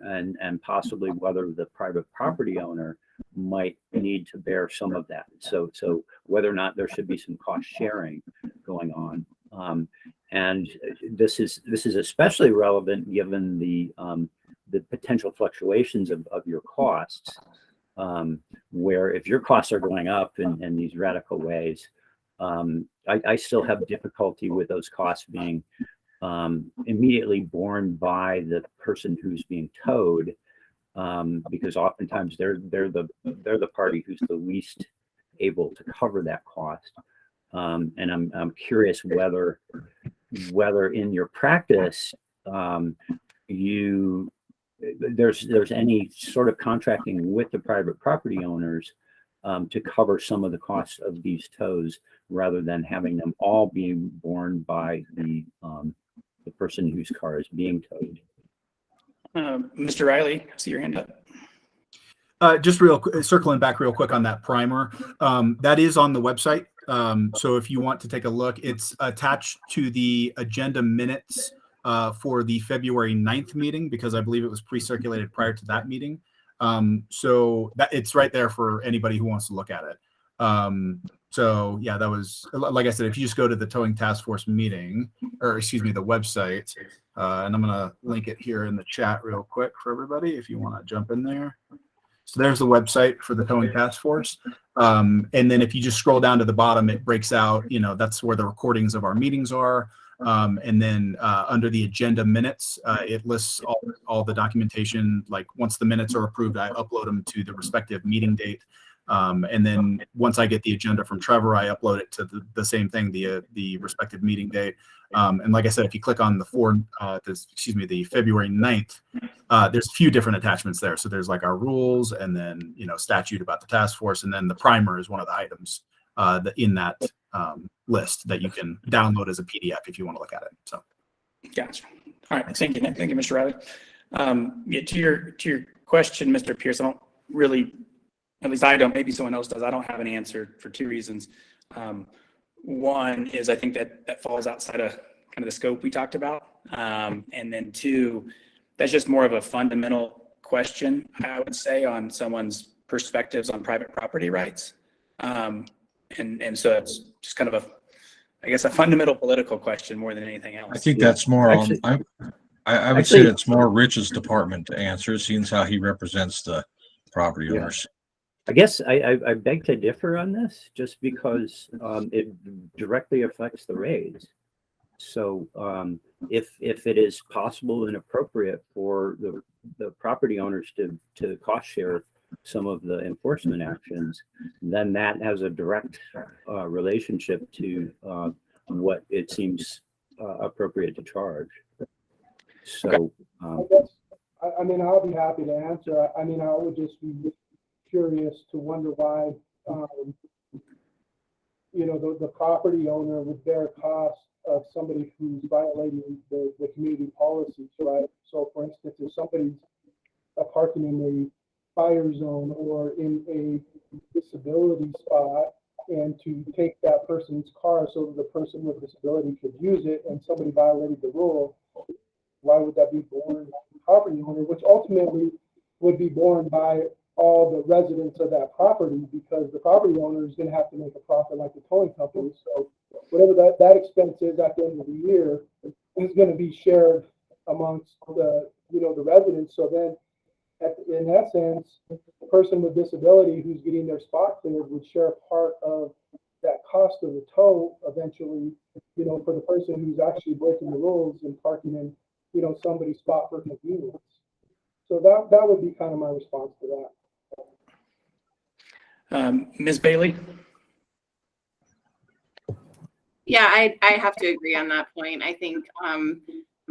and possibly whether the private property owner might need to bear some of that. So whether or not there should be some cost sharing going on. And this is especially relevant given the potential fluctuations of your costs, where if your costs are going up in these radical ways, I still have difficulty with those costs being immediately borne by the person who's being towed, because oftentimes they're the party who's the least able to cover that cost. And I'm curious whether in your practice there's any sort of contracting with the private property owners to cover some of the costs of these tows, rather than having them all being borne by the person whose car is being towed. Mr. Riley, I see your hand up. Just circling back real quick on that primer, that is on the website. So if you want to take a look, it's attached to the agenda minutes for the February 9th meeting, because I believe it was pre-circulated prior to that meeting. So that it's right there for anybody who wants to look at it. So yeah, that was, like I said, if you just go to the Towing Task Force meeting, or excuse me, the website, and I'm going to link it here in the chat real quick for everybody if you want to jump in there. So there's the website for the Towing Task Force. And then if you just scroll down to the bottom, it breaks out, that's where the recordings of our meetings are. And then under the agenda minutes, it lists all the documentation. Like once the minutes are approved, I upload them to the respective meeting date. And then once I get the agenda from Trevor, I upload it to the same thing, the respective meeting date. And like I said, if you click on the February 9th, there's a few different attachments there. So there's like our rules, and then, statute about the task force. And then the primer is one of the items in that list that you can download as a PDF if you want to look at it. So. Gotcha. All right. Thank you, Mr. Riley. To your question, Mr. Pierce, I don't really, at least I don't, maybe someone else does. I don't have an answer for two reasons. One is I think that falls outside of kind of the scope we talked about. And then two, that's just more of a fundamental question, I would say, on someone's perspectives on private property rights. And so it's just kind of a fundamental political question more than anything else. I think that's more Actually, I would say it's more Rich's department to answer, seeing how he represents the property owners. I guess I beg to differ on this, just because it directly affects the raise. So if it is possible and appropriate for the property owners to cost share some of the enforcement actions, then that has a direct relationship to what it seems appropriate to charge. So I'll be happy to answer. I would just be curious to wonder why the property owner would bear costs of somebody who's violating the community policies, right? So for instance, if somebody's parking in a fire zone or in a disability spot, and to take that person's car so that the person with disability could use it, and somebody violated the rule, why would that be borne by the property owner, which ultimately would be borne by all the residents of that property, because the property owner is going to have to make a profit like the towing company. So whatever that expense is at the end of the year is going to be shared amongst the residents. So then in that sense, the person with disability who's getting their spot cleared would share part of that cost of the tow eventually, for the person who's actually breaking the rules and parking in, somebody's spot for convenience. So that would be kind of my response to that. Ms. Bailey? Yeah, I have to agree on that point. I think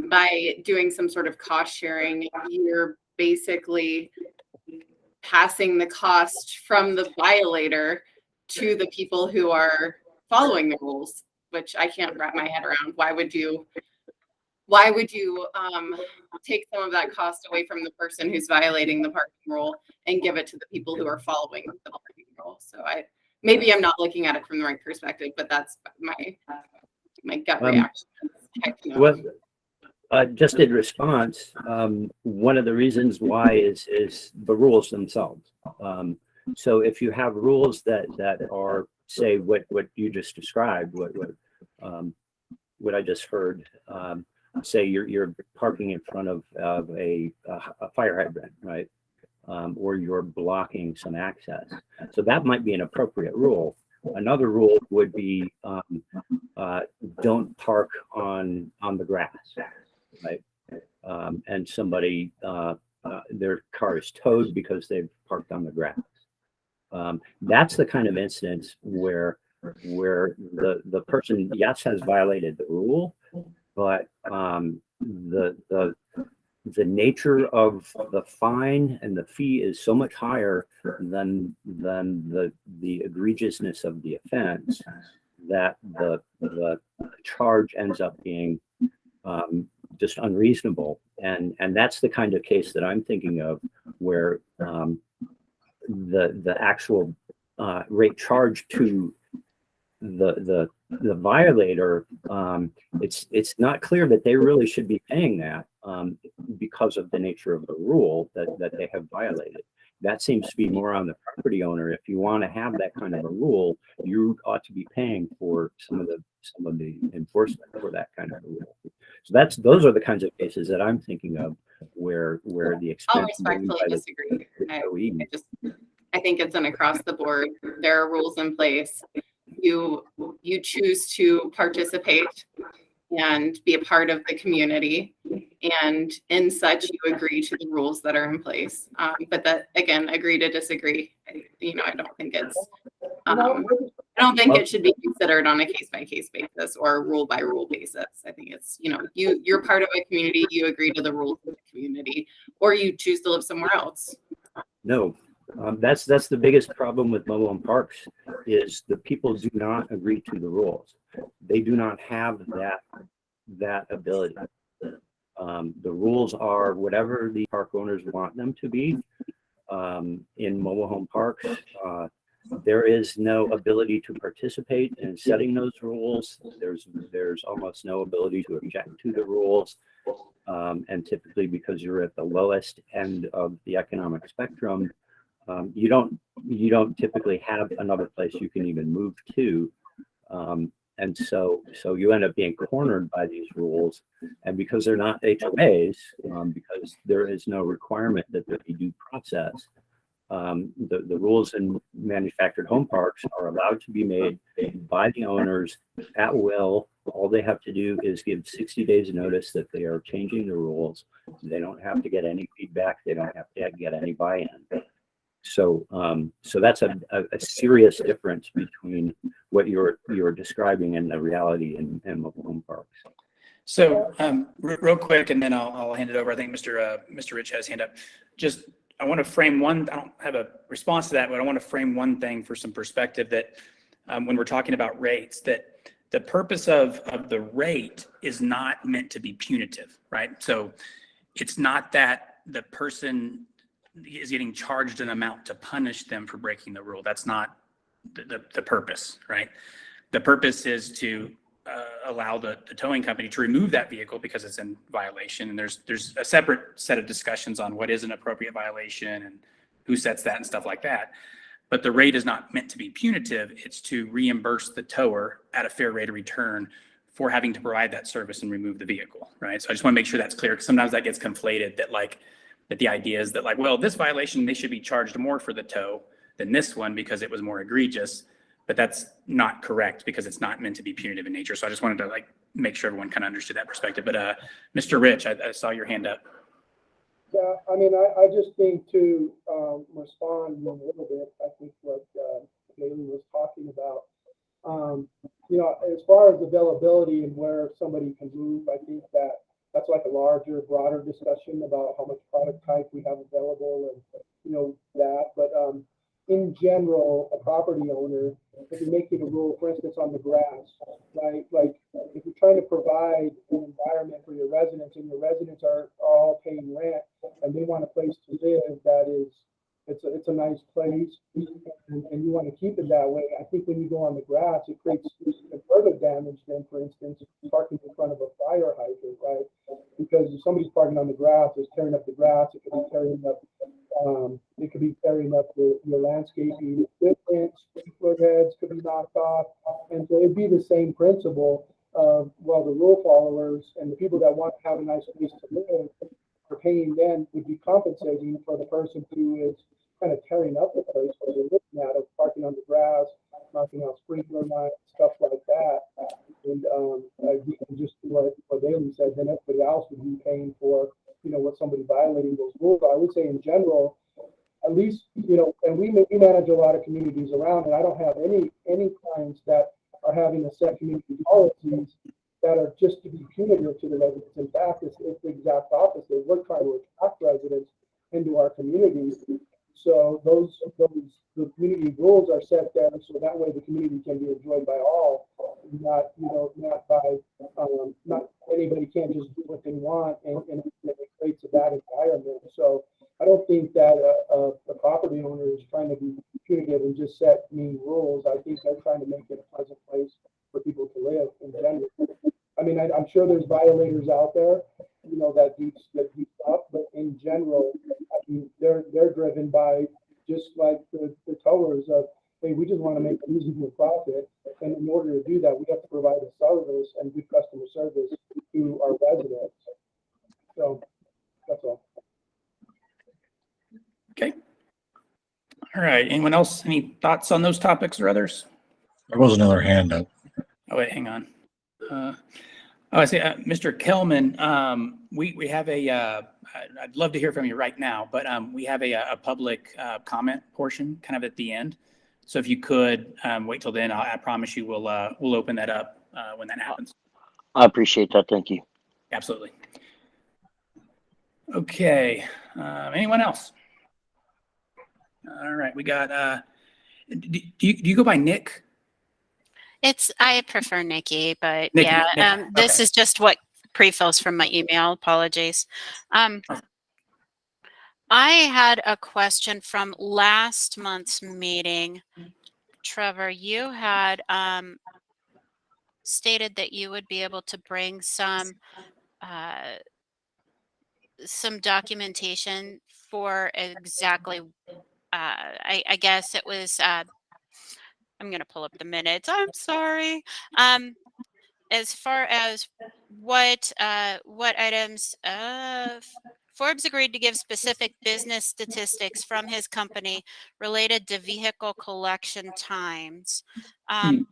by doing some sort of cost sharing, you're basically passing the cost from the violator to the people who are following the rules, which I can't wrap my head around. Why would you take some of that cost away from the person who's violating the parking rule and give it to the people who are following the parking rule? So maybe I'm not looking at it from the right perspective, but that's my gut reaction. Heck no. Well, just in response, one of the reasons why is the rules themselves. So if you have rules that are, say, what you just described, what I just heard, say you're parking in front of a fire hydrant, right? Or you're blocking some access. So that might be an appropriate rule. Another rule would be don't park on the grass, right? And somebody, their car is towed because they've parked on the grass. That's the kind of instance where the person, yes, has violated the rule, but the nature of the fine and the fee is so much higher than the egregiousness of the offense that the charge ends up being just unreasonable. And that's the kind of case that I'm thinking of, where the actual rate charged to the violator, it's not clear that they really should be paying that because of the nature of the rule that they have violated. That seems to be more on the property owner. If you want to have that kind of a rule, you ought to be paying for some of the enforcement for that kind of a rule. So those are the kinds of cases that I'm thinking of where the expense. I'll respectfully disagree. I think it's an across the board. There are rules in place. You choose to participate and be a part of the community, and in such you agree to the rules that are in place. But that, again, agree to disagree. I don't think it's I don't think it should be considered on a case-by-case basis or a rule-by-rule basis. I think it's, you're part of a community, you agree to the rules of the community, or you choose to live somewhere else. No, that's the biggest problem with mobile home parks, is the people do not agree to the rules. They do not have that ability. The rules are whatever the park owners want them to be. In mobile home parks, there is no ability to participate in setting those rules. There's almost no ability to object to the rules. And typically, because you're at the lowest end of the economic spectrum, you don't typically have another place you can even move to. And so you end up being cornered by these rules. And because they're not HOAs, because there is no requirement that there be due process, the rules in manufactured home parks are allowed to be made by the owners at will. All they have to do is give 60 days notice that they are changing the rules. They don't have to get any feedback. They don't have to get any buy-in. So that's a serious difference between what you're describing and the reality in mobile home parks. So real quick, and then I'll hand it over. I think Mr. Rich has his hand up. I want to frame one. I don't have a response to that, but I want to frame one thing for some perspective, that when we're talking about rates, that the purpose of the rate is not meant to be punitive, right? So it's not that the person is getting charged an amount to punish them for breaking the rule. That's not the purpose, right? The purpose is to allow the towing company to remove that vehicle because it's in violation. And there's a separate set of discussions on what is an appropriate violation and who sets that and stuff like that. But the rate is not meant to be punitive. It's to reimburse the tower at a fair rate of return for having to provide that service and remove the vehicle, right? So I just want to make sure that's clear, because sometimes that gets conflated, that the idea is that well, this violation, they should be charged more for the tow than this one because it was more egregious. But that's not correct, because it's not meant to be punitive in nature. So I just wanted to make sure everyone kind of understood that perspective. But Mr. Rich, I saw your hand up. Yeah, I mean, I just think to respond a little bit, I think what Haley was talking about, as far as availability and where somebody can move, I think that's like a larger, broader discussion about how much product type we have available and, that. But in general, a property owner, if you make it a rule, for instance, on the grass, right? Like if you're trying to provide an environment for your residents and your residents are all paying rent and they want a place to live that is, it's a nice place and you want to keep it that way. I think when you go on the grass, it creates further damage than, for instance, parking in front of a fire hydrant, right? Because if somebody's parking on the grass, it's tearing up the grass, it could be tearing up your landscaping equipment, sprinkler heads could be knocked off. And so it'd be the same principle of, well, the rule followers and the people that want to have a nice place to live are paying, then would be compensating for the person who is kind of tearing up the place where they're looking at, of parking on the grass, knocking out sprinkler lines, stuff like that. And we can just do what Bailey said, then everybody else would be paying for, what somebody violating those rules. I would say in general, at least, and we manage a lot of communities around, and I don't have any clients that are having a set community policies that are just to be punitive to the residents. In fact, it's the exact opposite. We're trying to attract residents into our communities. So the community rules are set there so that way the community can be enjoyed by all, not anybody can't just do what they want and it creates a bad environment. So I don't think that a property owner is trying to be punitive and just set mean rules. I think they're trying to make it a pleasant place for people to live in general. I mean, I'm sure there's violators out there, that do stuff, but in general, I mean, they're driven by just like the towers of, hey, we just want to make a reasonable profit, and in order to do that, we have to provide a service and good customer service to our residents. So that's all. Okay. All right. Anyone else? Any thoughts on those topics or others? There was another hand up. Oh, wait, hang on. I see, Mr. Kelman, we have I'd love to hear from you right now, but we have a public comment portion kind of at the end. So if you could wait till then, I promise you we'll open that up when that happens. I appreciate that. Thank you. Absolutely. Okay. Anyone else? All right. We got, do you go by Nick? I prefer Nikki, but Nikki, yeah, Nikki, this okay. is just what pre-fills from my email. Apologies. I had a question from last month's meeting. Trevor, you had stated that you would be able to bring some documentation for exactly, I guess it was, I'm going to pull up the minutes. I'm sorry. As far as what items, Forbes agreed to give specific business statistics from his company related to vehicle collection times. And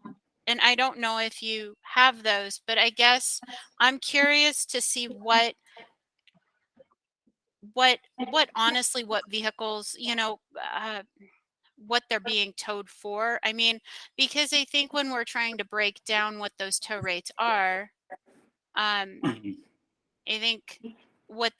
I don't know if you have those, but I guess I'm curious to see what honestly, what vehicles, what they're being towed for. I mean, because I think when we're trying to break down what those tow rates are, I think what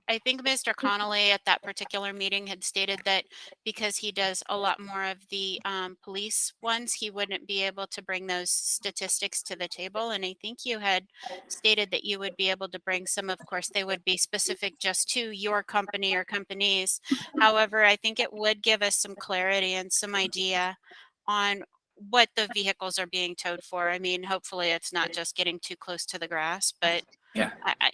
I think Mr. Connolly at that particular meeting had stated that because he does a lot more of the police ones, he wouldn't be able to bring those statistics to the table. And I think you had stated that you would be able to bring some. Of course, they would be specific just to your company or companies. However, I think it would give us some clarity and some idea on what the vehicles are being towed for. I mean, hopefully it's not just getting too close to the grass, but Yeah. I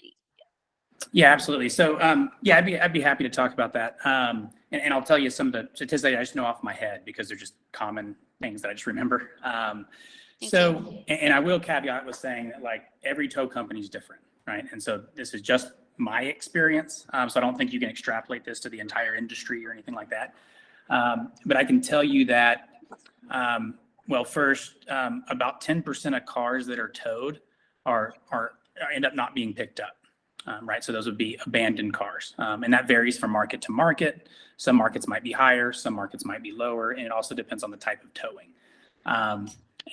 Yeah, absolutely. So, yeah, I'd be happy to talk about that. And I'll tell you some of the statistics I just know off my head because they're just common things that I just remember. And I will caveat with saying that like every tow company is different, right? And so this is just my experience. So I don't think you can extrapolate this to the entire industry or anything like that. But I can tell you that, well, first, about 10% of cars that are towed end up not being picked up. Right, so those would be abandoned cars, and that varies from market to market. Some markets might be higher, some markets might be lower, and it also depends on the type of towing.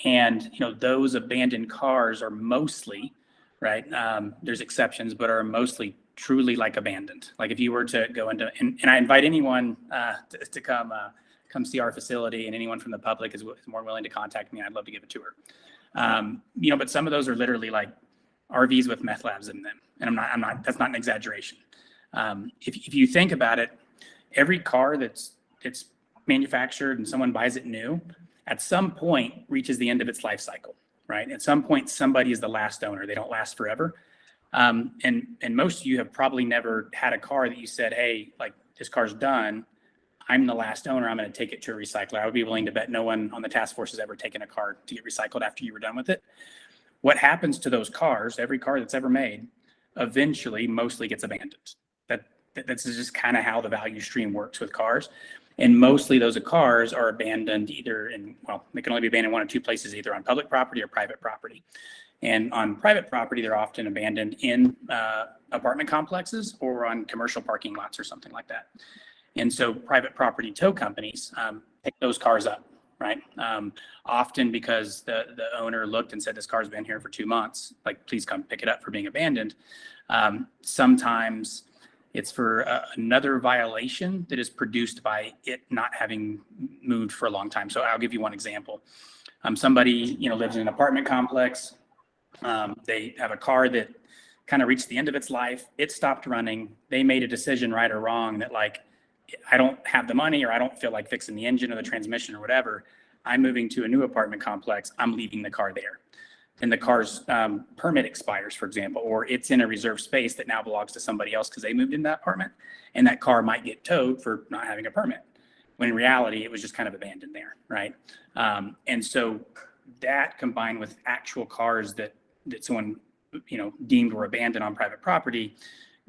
And those abandoned cars are mostly, right? There's exceptions, but are mostly truly like abandoned. Like if you were to go into, and I invite anyone to come see our facility, and anyone from the public is more willing to contact me. I'd love to give a tour. But some of those are literally like RVs with meth labs in them. And I'm not, that's not an exaggeration. If you think about it, every car that's manufactured and someone buys it new, at some point reaches the end of its life cycle, right? At some point, somebody is the last owner. They don't last forever. And most of you have probably never had a car that you said, hey, like this car's done. I'm the last owner. I'm going to take it to a recycler. I would be willing to bet no one on the task force has ever taken a car to get recycled after you were done with it. What happens to those cars, every car that's ever made, eventually mostly gets abandoned. That's just kind of how the value stream works with cars. And mostly those cars are abandoned either they can only be abandoned in one of two places, either on public property or private property. And on private property, they're often abandoned in apartment complexes or on commercial parking lots or something like that. And so private property tow companies pick those cars up, right? Often because the owner looked and said, this car's been here for 2 months, like, please come pick it up for being abandoned. Sometimes it's for another violation that is produced by it not having moved for a long time. So I'll give you one example. Somebody, lives in an apartment complex. They have a car that kind of reached the end of its life. It stopped running. They made a decision, right or wrong, that like, I don't have the money, or I don't feel like fixing the engine or the transmission or whatever. I'm moving to a new apartment complex. I'm leaving the car there. And the car's permit expires, for example, or it's in a reserved space that now belongs to somebody else because they moved in that apartment, and that car might get towed for not having a permit, when in reality, it was just kind of abandoned there, right? And so that, combined with actual cars that someone, deemed were abandoned on private property,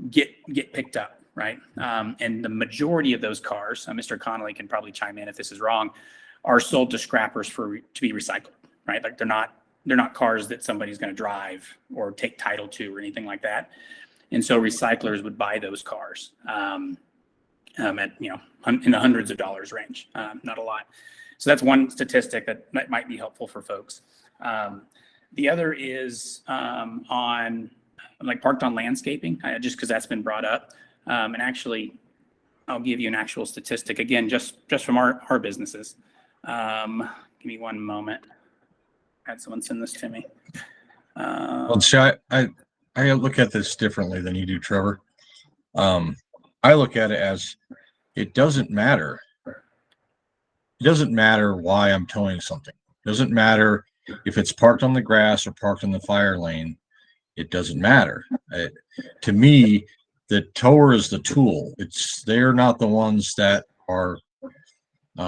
get picked up. Right. And the majority of those cars, Mr. Connolly can probably chime in if this is wrong, are sold to scrappers to be recycled, right? Like they're not cars that somebody's going to drive or take title to or anything like that. And so recyclers would buy those cars at, in the hundreds of dollars range, not a lot. So that's one statistic that might be helpful for folks. The other is on like parked on landscaping, just because that's been brought up. And actually, I'll give you an actual statistic, again, just from our businesses. Give me one moment. I had someone send this to me. Well, see, I look at this differently than you do, Trevor. I look at it as it doesn't matter. It doesn't matter why I'm towing something. It doesn't matter if it's parked on the grass or parked in the fire lane. It doesn't matter. To me, the tower is the tool. They're not the ones that are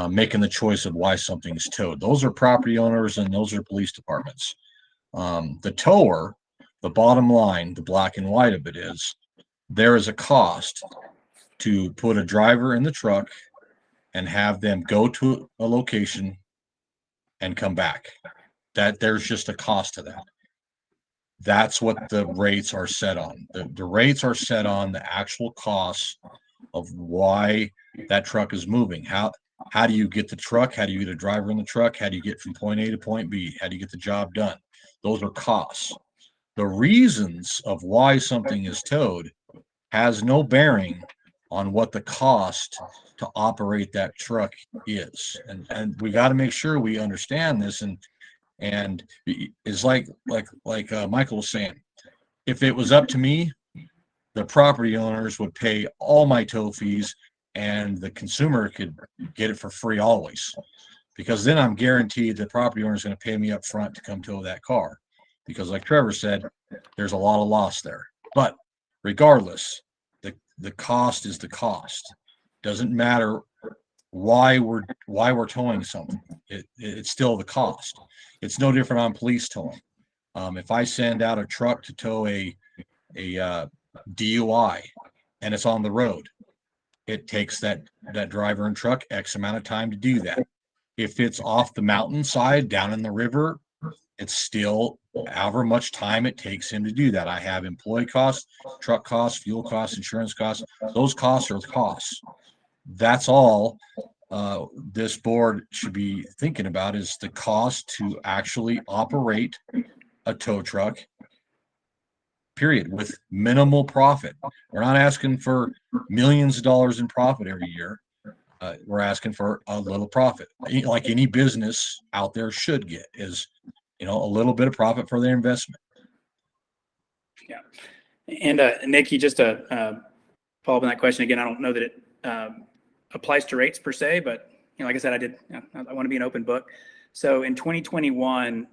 making the choice of why something's towed. Those are property owners and those are police departments. The tower, the bottom line, the black and white of it is, there is a cost to put a driver in the truck and have them go to a location and come back. That there's just a cost to that. That's what the rates are set on. The rates are set on the actual costs of why that truck is moving. How do you get the truck? How do you get a driver in the truck? How do you get from point A to point B? How do you get the job done? Those are costs. The reasons of why something is towed has no bearing on what the cost to operate that truck is. And we got to make sure we understand this. And it's like Michael was saying, if it was up to me, the property owners would pay all my tow fees and the consumer could get it for free always. Because then I'm guaranteed the property owner is going to pay me up front to come tow that car. Because like Trevor said, there's a lot of loss there. But regardless, the cost is the cost. Doesn't matter why we're towing something. It's still the cost. It's no different on police towing. If I send out a truck to tow a DUI and it's on the road, it takes that driver and truck X amount of time to do that. If it's off the mountainside down in the river, it's still however much time it takes him to do that. I have employee costs, truck costs, fuel costs, insurance costs. Those costs are costs. That's all this board should be thinking about is the cost to actually operate a tow truck, period, with minimal profit. We're not asking for millions of dollars in profit every year. We're asking for a little profit, like any business out there should get, is a little bit of profit for their investment. Yeah. And Nikki, just to follow up on that question again, I don't know that it applies to rates per se, but like I said, I want to be an open book. So in 2021,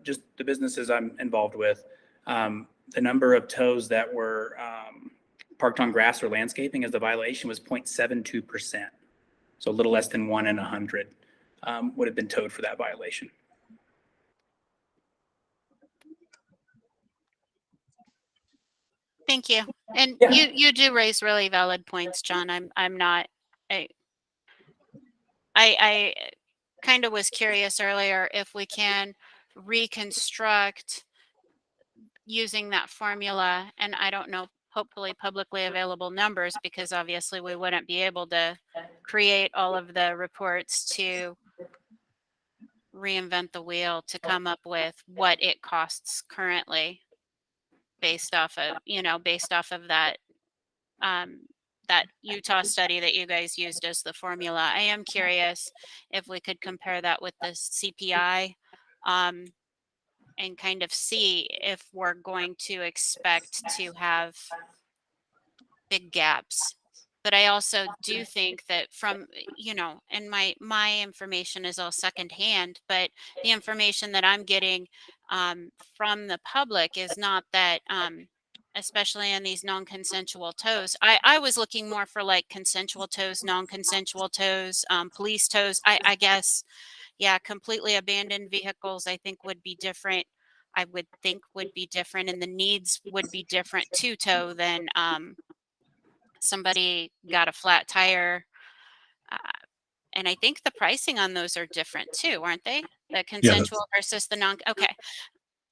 just the businesses I'm involved with, the number of tows that were parked on grass or landscaping as the violation was 0.72%. So a little less than 1 in 100 would have been towed for that violation. Thank you. And Yeah. you do raise really valid points, John. I kind of was curious earlier if we can reconstruct using that formula, and I don't know, hopefully publicly available numbers, because obviously we wouldn't be able to create all of the reports to reinvent the wheel to come up with what it costs currently based off of that that Utah study that you guys used as the formula. I am curious if we could compare that with the CPI and kind of see if we're going to expect to have big gaps. But I also do think that from, and my information is all secondhand, but the information that I'm getting from the public is not that, especially in these non-consensual tows. I was looking more for like consensual tows, non-consensual tows, police tows. I guess, yeah, completely abandoned vehicles, I think would be different. I would think would be different, and the needs would be different to tow than somebody got a flat tire. And I think the pricing on those are different too, aren't they? The consensual versus the non. Okay.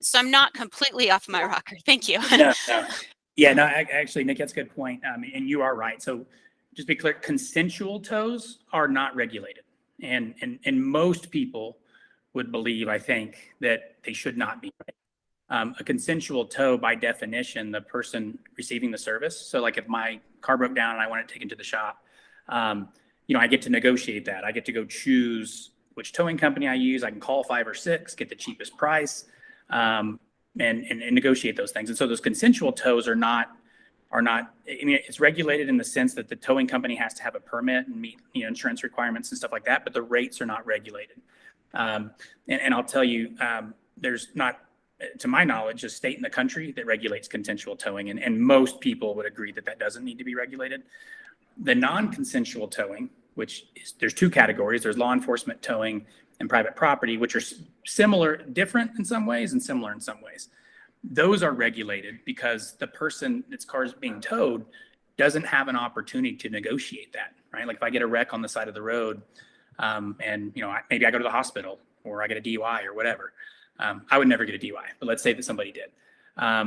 So I'm not completely off my rocker. Thank you. No. Yeah, no, actually, Nick, that's a good point. And you are right. So just be clear, consensual tows are not regulated. And most people would believe, I think, that they should not be. A consensual tow, by definition, the person receiving the service. So like if my car broke down and I want it taken to the shop, I get to negotiate that. I get to go choose which towing company I use. I can call 5 or 6, get the cheapest price, and negotiate those things. And so those consensual tows are not, it's regulated in the sense that the towing company has to have a permit and meet, insurance requirements and stuff like that, but the rates are not regulated. And I'll tell you, there's not, to my knowledge, a state in the country that regulates consensual towing. And most people would agree that doesn't need to be regulated. The non-consensual towing, which is, there's 2 categories. There's law enforcement towing and private property, which are similar, different in some ways and similar in some ways. Those are regulated because the person that's car is being towed doesn't have an opportunity to negotiate that, right? Like if I get a wreck on the side of the road and, maybe I go to the hospital or I get a DUI or whatever. I would never get a DUI, but let's say that somebody did. A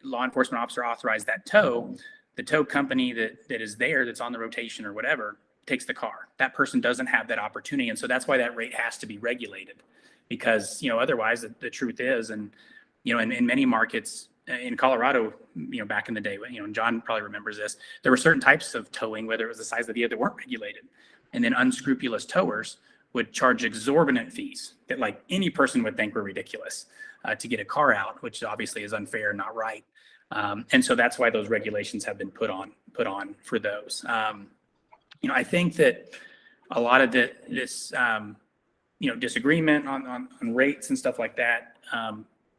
law enforcement officer authorized that tow. The tow company that is there, that's on the rotation or whatever, takes the car. That person doesn't have that opportunity. And so that's why that rate has to be regulated, because, otherwise the truth is, and, in many markets, in Colorado, back in the day, John probably remembers this, there were certain types of towing, whether it was the size of the vehicle, that weren't regulated. And then unscrupulous towers would charge exorbitant fees that like any person would think were ridiculous to get a car out, which obviously is unfair and not right. And so that's why those regulations have been put on for those. I think that a lot of this disagreement on rates and stuff like that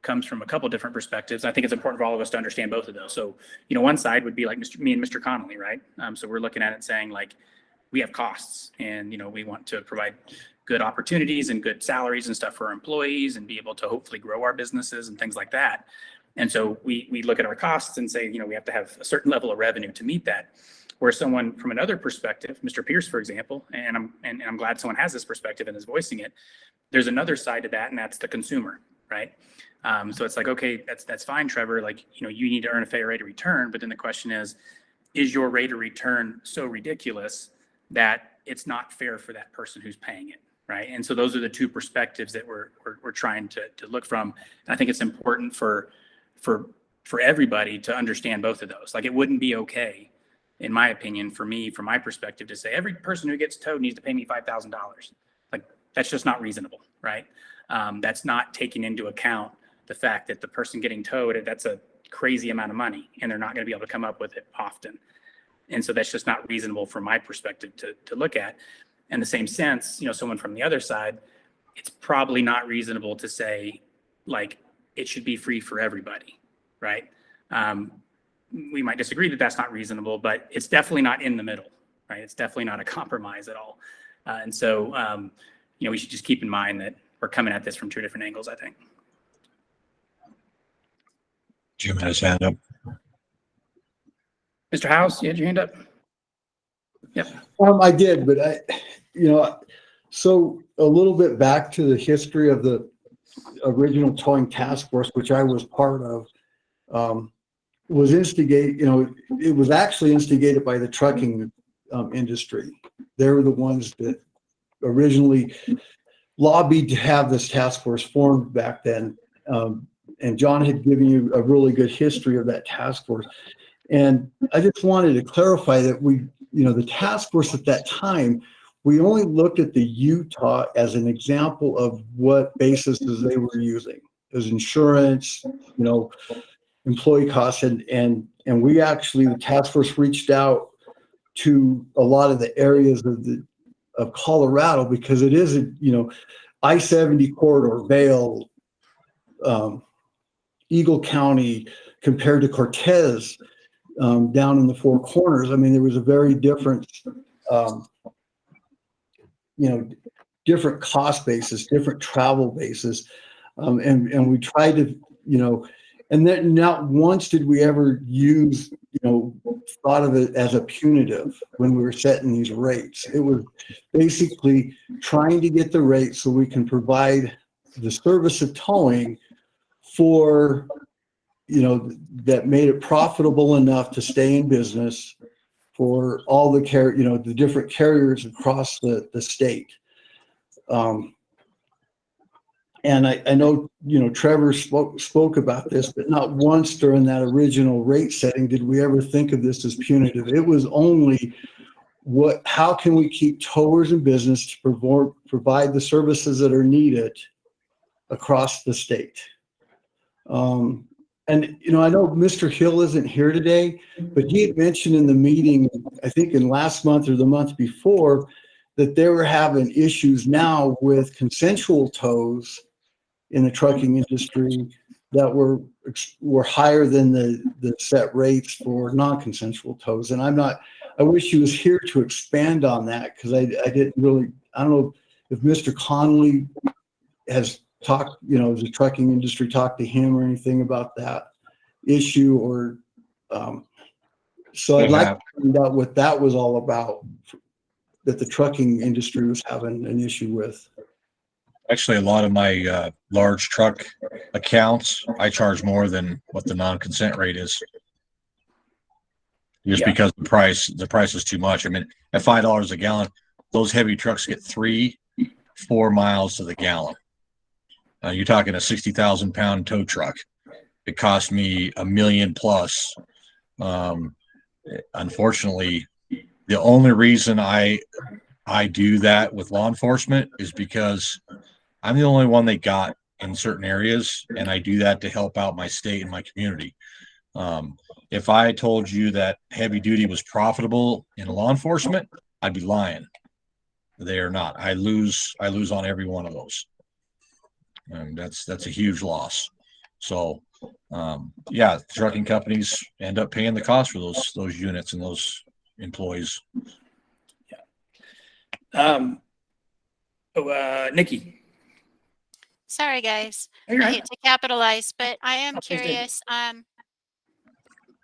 comes from a couple different perspectives. I think it's important for all of us to understand both of those. So, one side would be like me and Mr. Connolly, right? So we're looking at it saying like, we have costs and, we want to provide good opportunities and good salaries and stuff for our employees and be able to hopefully grow our businesses and things like that. And so we look at our costs and say, we have to have a certain level of revenue to meet that. Where someone from another perspective, Mr. Pierce, for example, and I'm glad someone has this perspective and is voicing it. There's another side to that, and that's the consumer, right? So it's like, okay, that's fine, Trevor. Like, you need to earn a fair rate of return. But then the question is your rate of return so ridiculous that it's not fair for that person who's paying it, right? And so those are the two perspectives that we're trying to look from. And I think it's important for everybody to understand both of those. Like, it wouldn't be okay, in my opinion, from my perspective, to say every person who gets towed needs to pay me $5,000. Like, that's just not reasonable, right? That's not taking into account the fact that the person getting towed, that's a crazy amount of money, and they're not going to be able to come up with it often. And so that's just not reasonable from my perspective to look at. In the same sense, someone from the other side, it's probably not reasonable to say, like, it should be free for everybody, right? We might disagree that that's not reasonable, but it's definitely not in the middle, right? It's definitely not a compromise at all. And so, we should just keep in mind that we're coming at this from two different angles, I think. Jim has his hand up. Mr. House, you had your hand up? Yep. I did, but so a little bit back to the history of the original towing task force, which I was part of, was it was actually instigated by the trucking industry. They were the ones that originally lobbied to have this task force formed back then. And John had given you a really good history of that task force. And I just wanted to clarify that the task force at that time, we only looked at the Utah as an example of what basis they were using. It was insurance, employee costs, and we actually, the task force reached out to a lot of the areas of Colorado, because it is I-70 corridor, Vail, Eagle County compared to Cortez, down in the Four Corners. I mean, there was a very different, different cost basis, different travel basis. And we tried to, and then not once did we ever use, thought of it as a punitive when we were setting these rates. It was basically trying to get the rate so we can provide the service of towing for, that made it profitable enough to stay in business for all the the different carriers across the state. And I know, Trevor spoke about this, but not once during that original rate setting did we ever think of this as punitive. It was only how can we keep towers in business to provide the services that are needed across the state. And, I know Mr. Hill isn't here today, but he had mentioned in the meeting, I think in last month or the month before, that they were having issues now with consensual tows in the trucking industry that were higher than the set rates for non-consensual tows. And I wish he was here to expand on that, because I don't know if Mr. Connolly has talked, has the trucking industry talked to him or anything about that issue, or so I'd like to find out what that was all about, that the trucking industry was having an issue with. Actually, a lot of my large truck accounts, I charge more than what the non-consent rate is. Just because the price is too much. I mean, at $5 a gallon, those heavy trucks get 3-4 miles to the gallon. You're talking a 60,000 pound tow truck. it cost me $1 million plus. Unfortunately, the only reason I do that with law enforcement is because I'm the only one they got in certain areas, and I do that to help out my state and my community. If I told you that heavy duty was profitable in law enforcement, I'd be lying. They are not. I lose on every one of those, and that's a huge loss. So, yeah, trucking companies end up paying the cost for those units and those employees. Nikki. Sorry, guys. You're I right. hate to capitalize, but I am Please do. curious,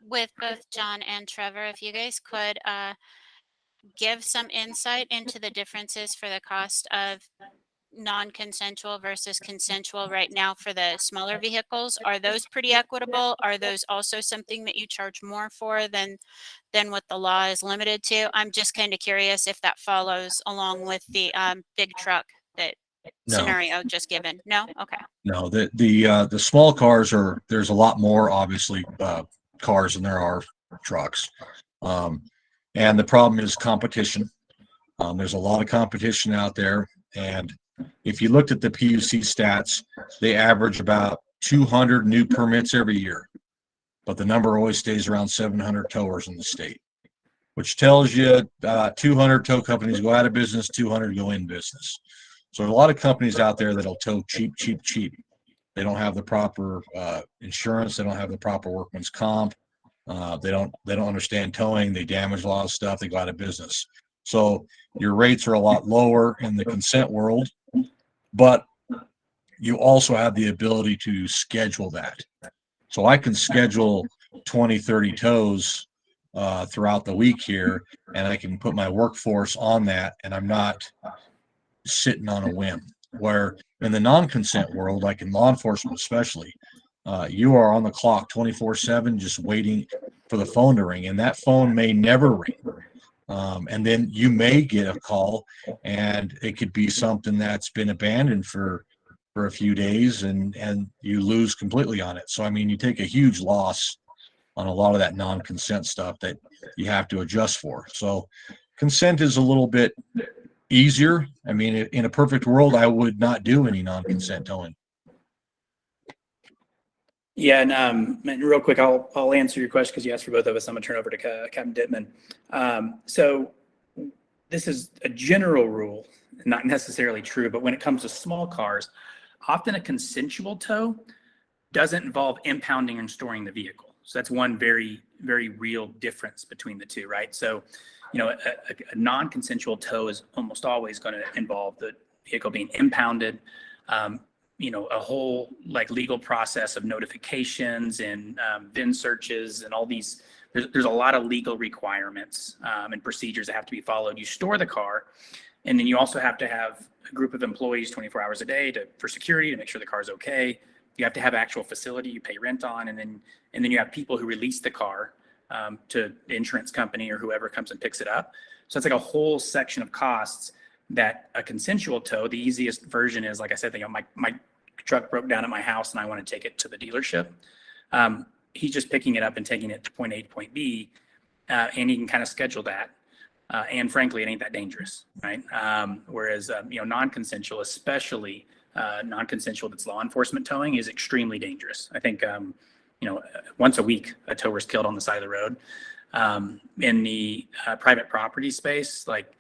with both John and Trevor, if you guys could give some insight into the differences for the cost of non-consensual versus consensual right now for the smaller vehicles. Are those pretty equitable? Are those also something that you charge more for than what the law is limited to? I'm just kind of curious if that follows along with the big truck that No. scenario just given. No? Okay. No, the small cars there's a lot more obviously cars than there are trucks. And the problem is competition. There's a lot of competition out there. And if you looked at the PUC stats, they average about 200 new permits every year, but the number always stays around 700 towers in the state, which tells you 200 tow companies go out of business, 200 go in business. So there are a lot of companies out there that'll tow cheap. They don't have the proper insurance. They don't have the proper workman's comp. They don't understand towing. They damage a lot of stuff. They go out of business. So your rates are a lot lower in the consent world, but you also have the ability to schedule that. So I can schedule 20, 30 tows throughout the week here, and I can put my workforce on that, and I'm not sitting on a whim. Where in the non-consent world, like in law enforcement especially, you are on the clock 24/7 just waiting for the phone to ring, and that phone may never ring. And then you may get a call, and it could be something that's been abandoned for a few days, and you lose completely on it. So, I mean, you take a huge loss on a lot of that non-consent stuff that you have to adjust for. So consent is a little bit easier. I mean, in a perfect world, I would not do any non-consent towing. Yeah, and real quick, I'll answer your question because you asked for both of us. I'm gonna turn over to Captain Dittman. So this is a general rule, not necessarily true, but when it comes to small cars, often a consensual tow doesn't involve impounding and storing the vehicle. So that's one very, very real difference between the two, right? So, you know, a non-consensual tow is almost always going to involve the vehicle being impounded, you know, a whole like legal process of notifications and VIN searches and all these. There's a lot of legal requirements and procedures that have to be followed. You store the car, and then you also have to have a group of employees 24 hours a day for security to make sure the car's okay. You have to have actual facility you pay rent on, and then you have people who release the car to the insurance company or whoever comes and picks it up. So it's like a whole section of costs that a consensual tow, the easiest version is, like I said, you know, my truck broke down at my house and I want to take it to the dealership. He's just picking it up and taking it to point A to point B, and he can kind of schedule that. And frankly, it ain't that dangerous, right? Whereas, you know, non-consensual, especially non-consensual that's law enforcement towing, is extremely dangerous. I think, you know, once a week, a tower's killed on the side of the road. In the private property space, like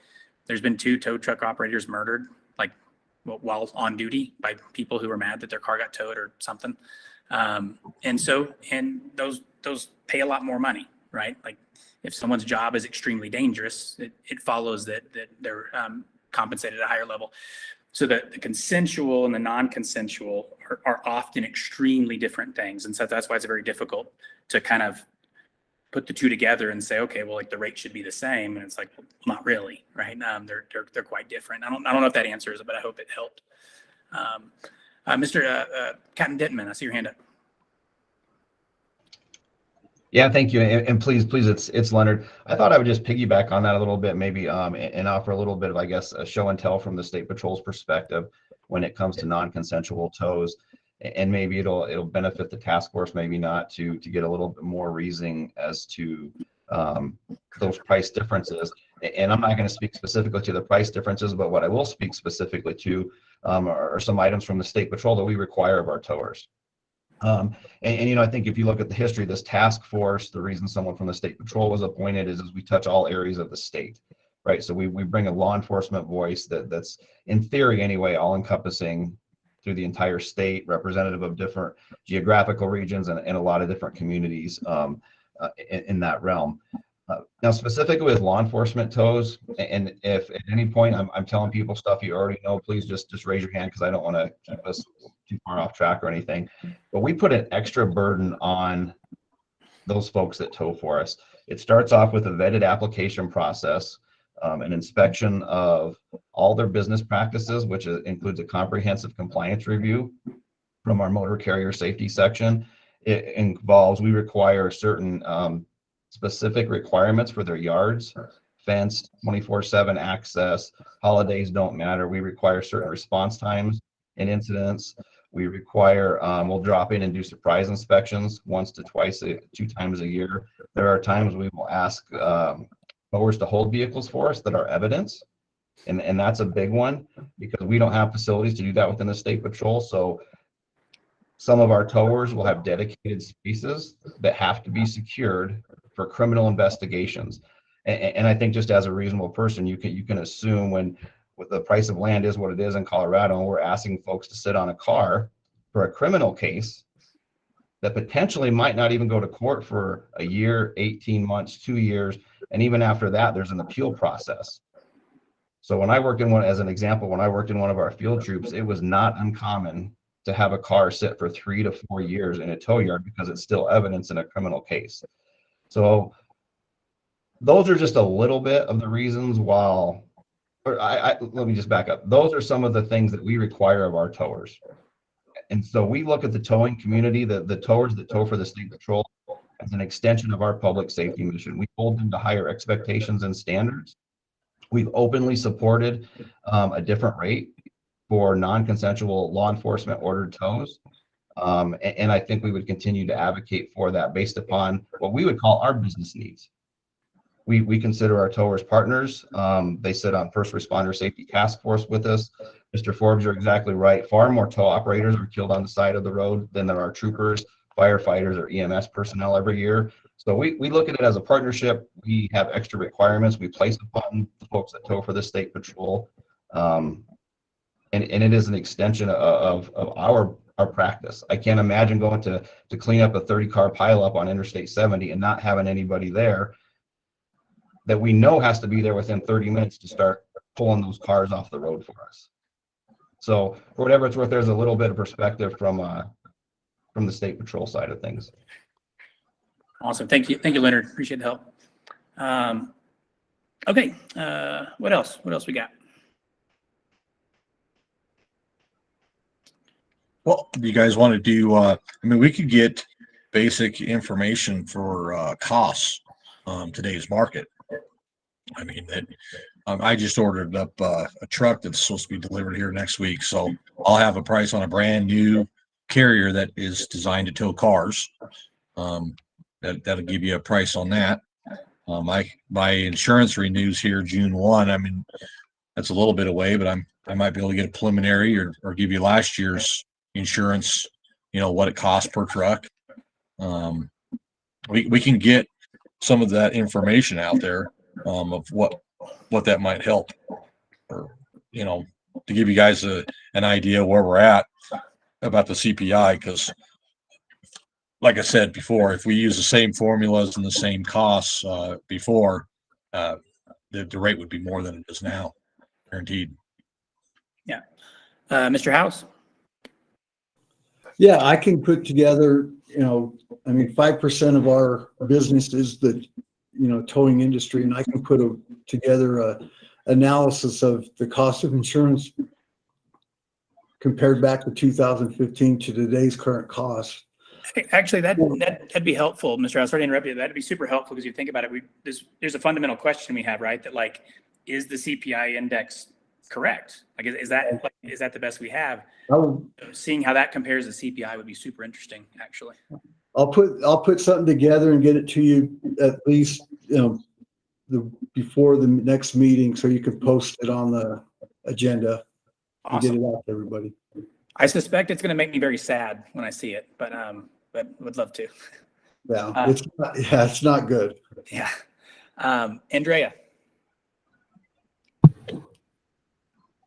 there's been 2 tow truck operators murdered, like while on duty by people who were mad that their car got towed or something. And those pay a lot more money, right? Like if someone's job is extremely dangerous, it follows that they're compensated at a higher level. So the consensual and the non-consensual are often extremely different things. And so that's why it's very difficult to kind of put the two together and say, okay, well, like the rate should be the same. And it's like, well, not really, right? They're quite different. I don't know if that answers it, but I hope it helped. Mr. Captain Dittman, I see your hand up. Yeah, thank you. And please, it's Leonard. I thought I would just piggyback on that a little bit, maybe, and offer a little bit of, I guess, a show and tell from the State Patrol's perspective when it comes to non-consensual tows. and maybe it'll benefit the task force, maybe not, to get a little bit more reasoning as to those price differences. And I'm not going to speak specifically to the price differences, but what I will speak specifically to are some items from the State Patrol that we require of our towers. And I think if you look at the history of this task force, the reason someone from the State Patrol was appointed is we touch all areas of the state, right? So we bring a law enforcement voice that's, in theory anyway, all encompassing through the entire state, representative of different geographical regions and a lot of different communities in that realm. Now, specifically with law enforcement tows, and if at any point I'm telling people stuff you already know, please just raise your hand, because I don't want to keep us too far off track or anything. But we put an extra burden on those folks that tow for us. It starts off with a vetted application process, an inspection of all their business practices, which includes a comprehensive compliance review from our motor carrier safety section. It involves, we require certain specific requirements for their yards, fenced, 24/7 access, holidays don't matter. We require certain response times and incidents. We require, we'll drop in and do surprise inspections once to two times a year. There are times we will ask mowers to hold vehicles for us that are evidence. And that's a big one, because we don't have facilities to do that within the State Patrol. So some of our towers will have dedicated spaces that have to be secured for criminal investigations. And I think just as a reasonable person, you can assume when the price of land is what it is in Colorado, and we're asking folks to sit on a car for a criminal case that potentially might not even go to court for a year, 18 months, 2 years. And even after that, there's an appeal process. So when I worked in one, as an example, when I worked in one of our field troops, it was not uncommon to have a car sit for 3 to 4 years in a tow yard because it's still evidence in a criminal case. So those are just a little bit of the reasons why, let me just back up. Those are some of the things that we require of our towers. And so we look at the towing community, the towers that tow for the State Patrol, as an extension of our public safety mission. We hold them to higher expectations and standards. We've openly supported a different rate for non-consensual law enforcement ordered tows. And I think we would continue to advocate for that based upon what we would call our business needs. We consider our towers partners. They sit on First Responder Safety Task Force with us. Mr. Forbes, you're exactly right. Far more tow operators are killed on the side of the road than there are troopers, firefighters, or EMS personnel every year. So we look at it as a partnership. We have extra requirements we place upon the folks that tow for the State Patrol. And it is an extension of our practice. I can't imagine going to clean up a 30-car pileup on Interstate 70 and not having anybody there that we know has to be there within 30 minutes to start pulling those cars off the road for us. So for whatever it's worth, there's a little bit of perspective from the State Patrol side of things. Awesome. Thank you, Leonard. Appreciate the help. Okay. What else? What else we got? Well, do you guys want to do, we could get basic information for costs today's market. I just ordered up a truck that's supposed to be delivered here next week. So I'll have a price on a brand new carrier that is designed to tow cars. That'll give you a price on that. My insurance renews here June 1. That's a little bit away, but I might be able to get a preliminary or give you last year's insurance, what it costs per truck. We can get some of that information out there of what that might help, or to give you guys an idea where we're at about the CPI, because like I said before, if we use the same formulas and the same costs before, the rate would be more than it is now, guaranteed. Yeah. Mr. House? Yeah, I can put together, 5% of our business is the, towing industry, and I can put together a analysis of the cost of insurance compared back to 2015 to today's current cost. Actually, that'd be helpful, Mr. House. Sorry to interrupt you. That'd be super helpful, because you think about it, there's a fundamental question we have, right? That is the CPI index correct? Like, is that the best we have? I'll Seeing how that compares to CPI would be super interesting, actually. put something together and get it to you at least, before the next meeting, so you can post it on the agenda and get Awesome. it out to everybody. I suspect it's going to make me very sad when I see it, but would love to. Yeah, it's not good. Yeah. Andrea.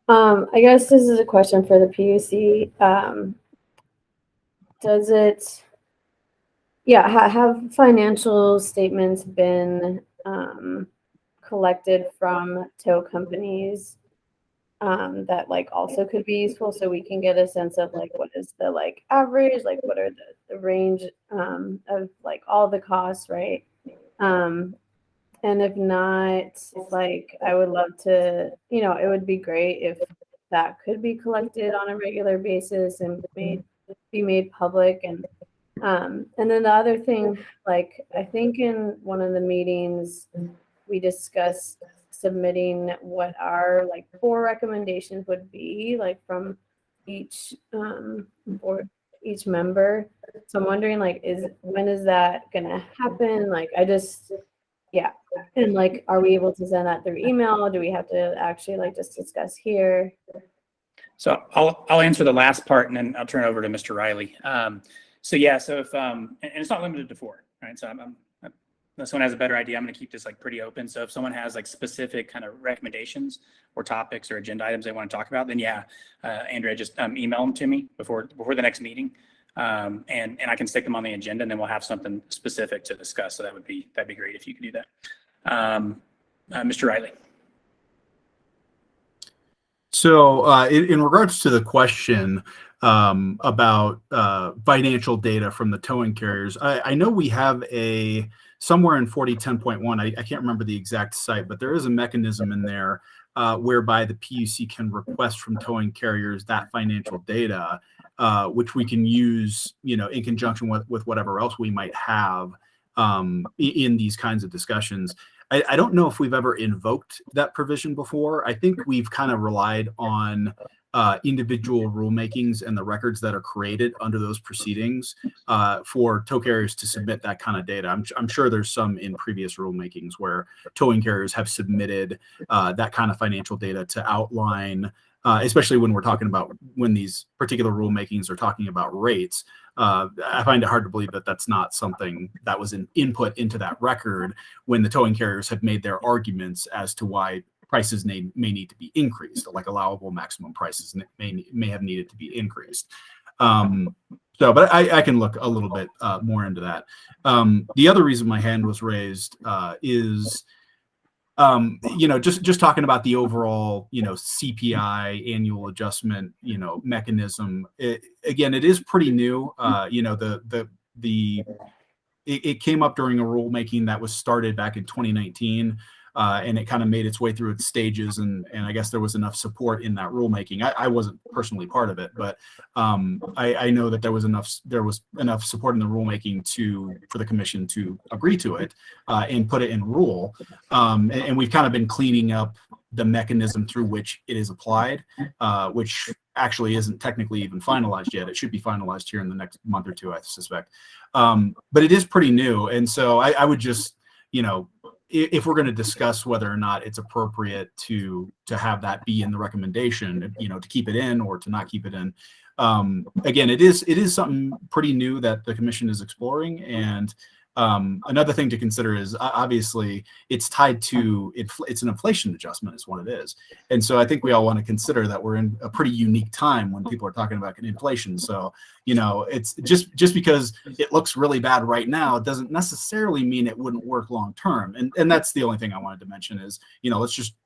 I guess this is a question for the PUC. Have financial statements been collected from tow companies that like also could be useful, so we can get a sense of like what is the like average, like what are the range of like all the costs, right? And if not, like I would love to, it would be great if that could be collected on a regular basis and be made public. And then the other thing, like I think in one of the meetings we discussed submitting what our like 4 recommendations would be, like from each board, each member. So I'm wondering, like, when is that gonna happen? Like, yeah. And like, are we able to send that through email? Do we have to actually like just discuss here? So I'll answer the last part and then I'll turn it over to Mr. Riley. So if and it's not limited to 4, right? So unless someone has a better idea, I'm going to keep this like pretty open. So if someone has like specific kind of recommendations or topics or agenda items they want to talk about, then Andrea, just email them to me before the next meeting, and I can stick them on the agenda, and then we'll have something specific to discuss. So that'd be great if you could do that. Mr. Riley. So in regards to the question about financial data from the towing carriers, I know we have somewhere in 4010.1, I can't remember the exact site, but there is a mechanism in there whereby the PUC can request from towing carriers that financial data, which we can use, in conjunction with whatever else we might have in these kinds of discussions. I don't know if we've ever invoked that provision before. I think we've kind of relied on individual rulemakings and the records that are created under those proceedings for tow carriers to submit that kind of data. I'm sure there's some in previous rulemakings where towing carriers have submitted that kind of financial data to outline, especially when we're talking about when these particular rulemakings are talking about rates. I find it hard to believe that that's not something that was an input into that record when the towing carriers have made their arguments as to why prices may need to be increased, like allowable maximum prices may have needed to be increased. But I can look a little bit more into that. The other reason my hand was raised is, just talking about the overall, CPI annual adjustment, mechanism. Again, it is pretty new. It came up during a rulemaking that was started back in 2019. And it kind of made its way through its stages, and I guess there was enough support in that rulemaking. I wasn't personally part of it, but I know that there was enough support in the rulemaking for the commission to agree to it and put it in rule. And we've kind of been cleaning up the mechanism through which it is applied, which actually isn't technically even finalized yet. It should be finalized here in the next month or 2, I suspect. But it is pretty new, and so I would just, if we're going to discuss whether or not it's appropriate to have that be in the recommendation, to keep it in or to not keep it in. Again, it is something pretty new that the commission is exploring. And another thing to consider is obviously it's tied to it's an inflation adjustment is what it is. And so I think we all want to consider that we're in a pretty unique time when people are talking about inflation. So, it's just because it looks really bad right now, it doesn't necessarily mean it wouldn't work long term. And that's the only thing I wanted to mention is,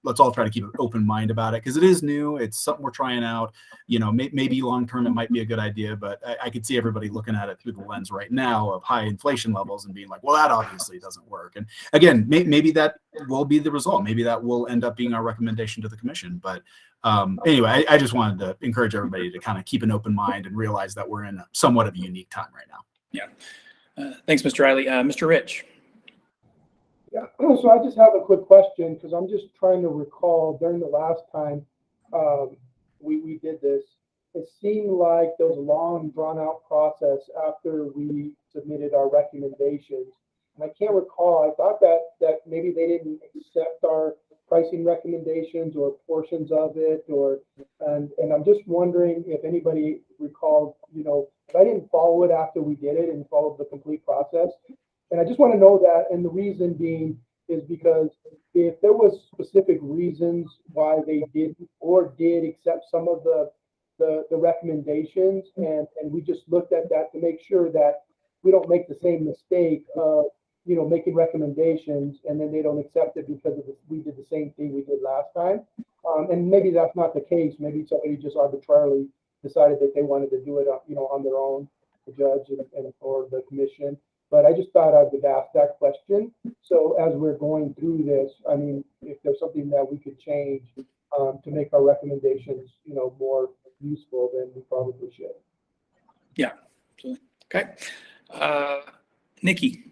let's all try to keep an open mind about it, because it is new. It's something we're trying out. Maybe long term it might be a good idea, but I could see everybody looking at it through the lens right now of high inflation levels and being like, well, that obviously doesn't work. And again, maybe that will be the result. Maybe that will end up being our recommendation to the commission. But anyway, I just wanted to encourage everybody to kind of keep an open mind and realize that we're in somewhat of a unique time right now. Yeah. Thanks, Mr. Riley. Mr. Rich. Yeah, so I just have a quick question, because I'm just trying to recall during the last time, we did this, it seemed like there was a long drawn out process after we submitted our recommendations. And I can't recall, I thought that maybe they didn't accept our pricing recommendations or portions of it, and I'm just wondering if anybody recalled, if I didn't follow it after we did it and followed the complete process. And I just want to know that, and the reason being is because if there was specific reasons why they didn't or did accept some of the recommendations, and we just looked at that to make sure that we don't make the same mistake of making recommendations and then they don't accept it because we did the same thing we did last time. And maybe that's not the case. Maybe somebody just arbitrarily decided that they wanted to do it, on their own, the judge and or the commission. But I just thought I would ask that question. So as we're going through this, I mean, if there's something that we could change to make our recommendations, more useful, then we probably should. Yeah. Absolutely. Okay. Nikki.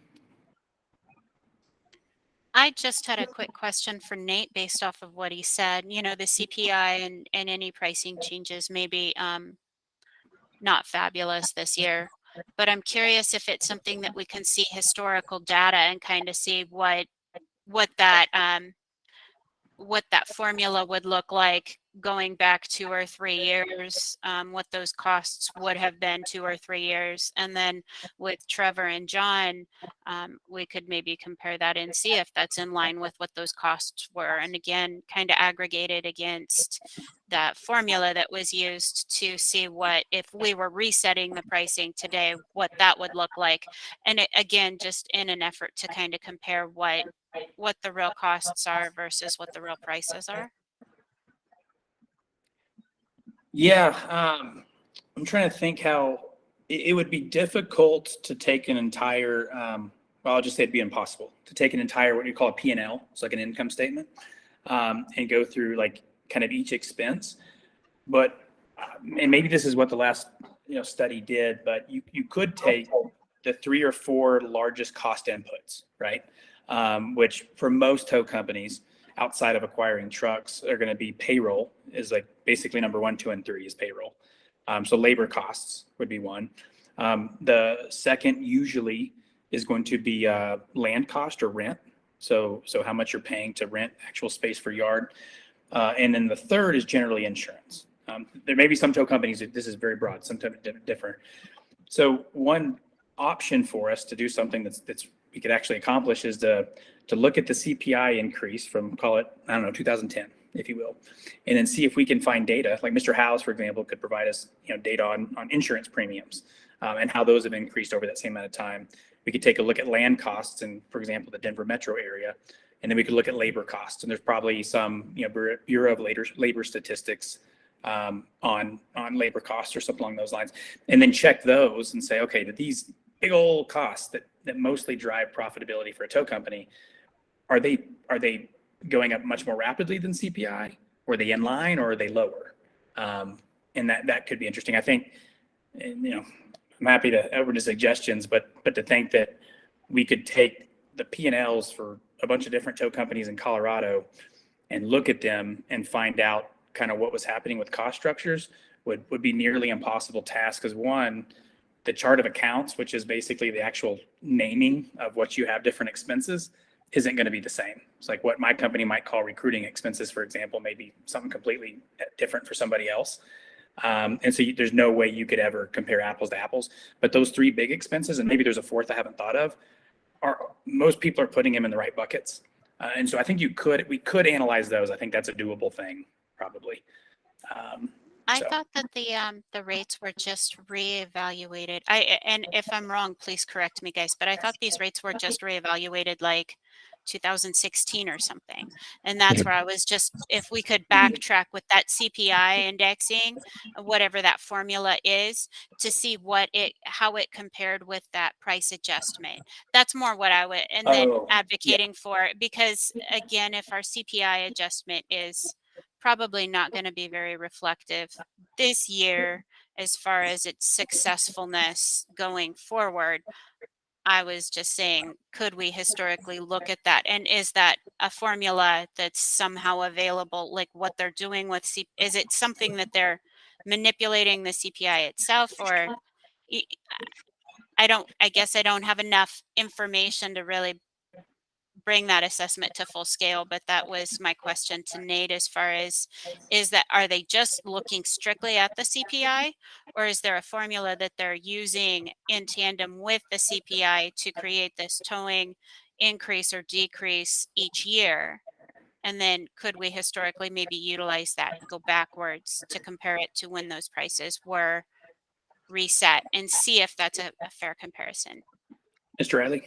I just had a quick question for Nate based off of what he said. The CPI and any pricing changes may be not fabulous this year, but I'm curious if it's something that we can see historical data and kind of see what that formula would look like going back 2 or 3 years, what those costs would have been 2 or 3 years. And then with Trevor and John, we could maybe compare that and see if that's in line with what those costs were. And again, kind of aggregated against that formula that was used to see what, if we were resetting the pricing today, what that would look like. And again, just in an effort to kind of compare what the real costs are versus what the real prices are. Yeah. I'm trying to think how it would be difficult to take an entire, well, I'll just say it'd be impossible to take an entire, what you call a P&L. It's like an income statement, and go through like kind of each expense. But, and maybe this is what the last, study did, but you could take the 3 or 4 largest cost inputs, right? Which for most tow companies outside of acquiring trucks are going to be payroll is like basically number 1, 2, and 3 is payroll. So labor costs would be one. The second usually is going to be land cost or rent. So how much you're paying to rent actual space for yard. And then the third is generally insurance. There may be some tow companies that this is very broad, sometimes different. So one option for us to do something that's we could actually accomplish is to look at the CPI increase from, call it, 2010, if you will, and then see if we can find data. Like Mr. Howes, for example, could provide us, data on insurance premiums and how those have increased over that same amount of time. We could take a look at land costs in, for example, the Denver metro area, and then we could look at labor costs. And there's probably some, Bureau of Labor Statistics on labor costs or something along those lines, and then check those and say, okay, did these big old costs that mostly drive profitability for a tow company, are they going up much more rapidly than CPI? Were they in line or are they lower? And that could be interesting. I think, I'm happy to open to suggestions, but to think that we could take the P&Ls for a bunch of different tow companies in Colorado and look at them and find out kind of what was happening with cost structures would be nearly impossible task. Because one, the chart of accounts, which is basically the actual naming of what you have different expenses, isn't going to be the same. It's like what my company might call recruiting expenses, for example, may be something completely different for somebody else. And so there's no way you could ever compare apples to apples. But those 3 big expenses, and maybe there's a 4th I haven't thought of, most people are putting them in the right buckets. And so I think we could analyze those. I think that's a doable thing, probably. I thought that the rates were just reevaluated. And if I'm wrong, please correct me, guys. But I thought these rates were just reevaluated like 2016 or something. And that's where I was just, if we could backtrack with that CPI indexing, whatever that formula is, to see how it compared with that price adjustment. That's more what I would, and then advocating for it, because again, if our CPI adjustment is probably not going to be very reflective this year as far as its successfulness going forward, I was just saying, could we historically look at that? And is that a formula that's somehow available, like what they're doing with is it something that they're manipulating the CPI itself, or y- I guess I don't have enough information to really bring that assessment to full scale, but that was my question to Nate as far as, are they just looking strictly at the CPI, or is there a formula that they're using in tandem with the CPI to create this towing increase or decrease each year? And then could we historically maybe utilize that, go backwards to compare it to when those prices were reset and see if that's a fair comparison? Mr. Riley?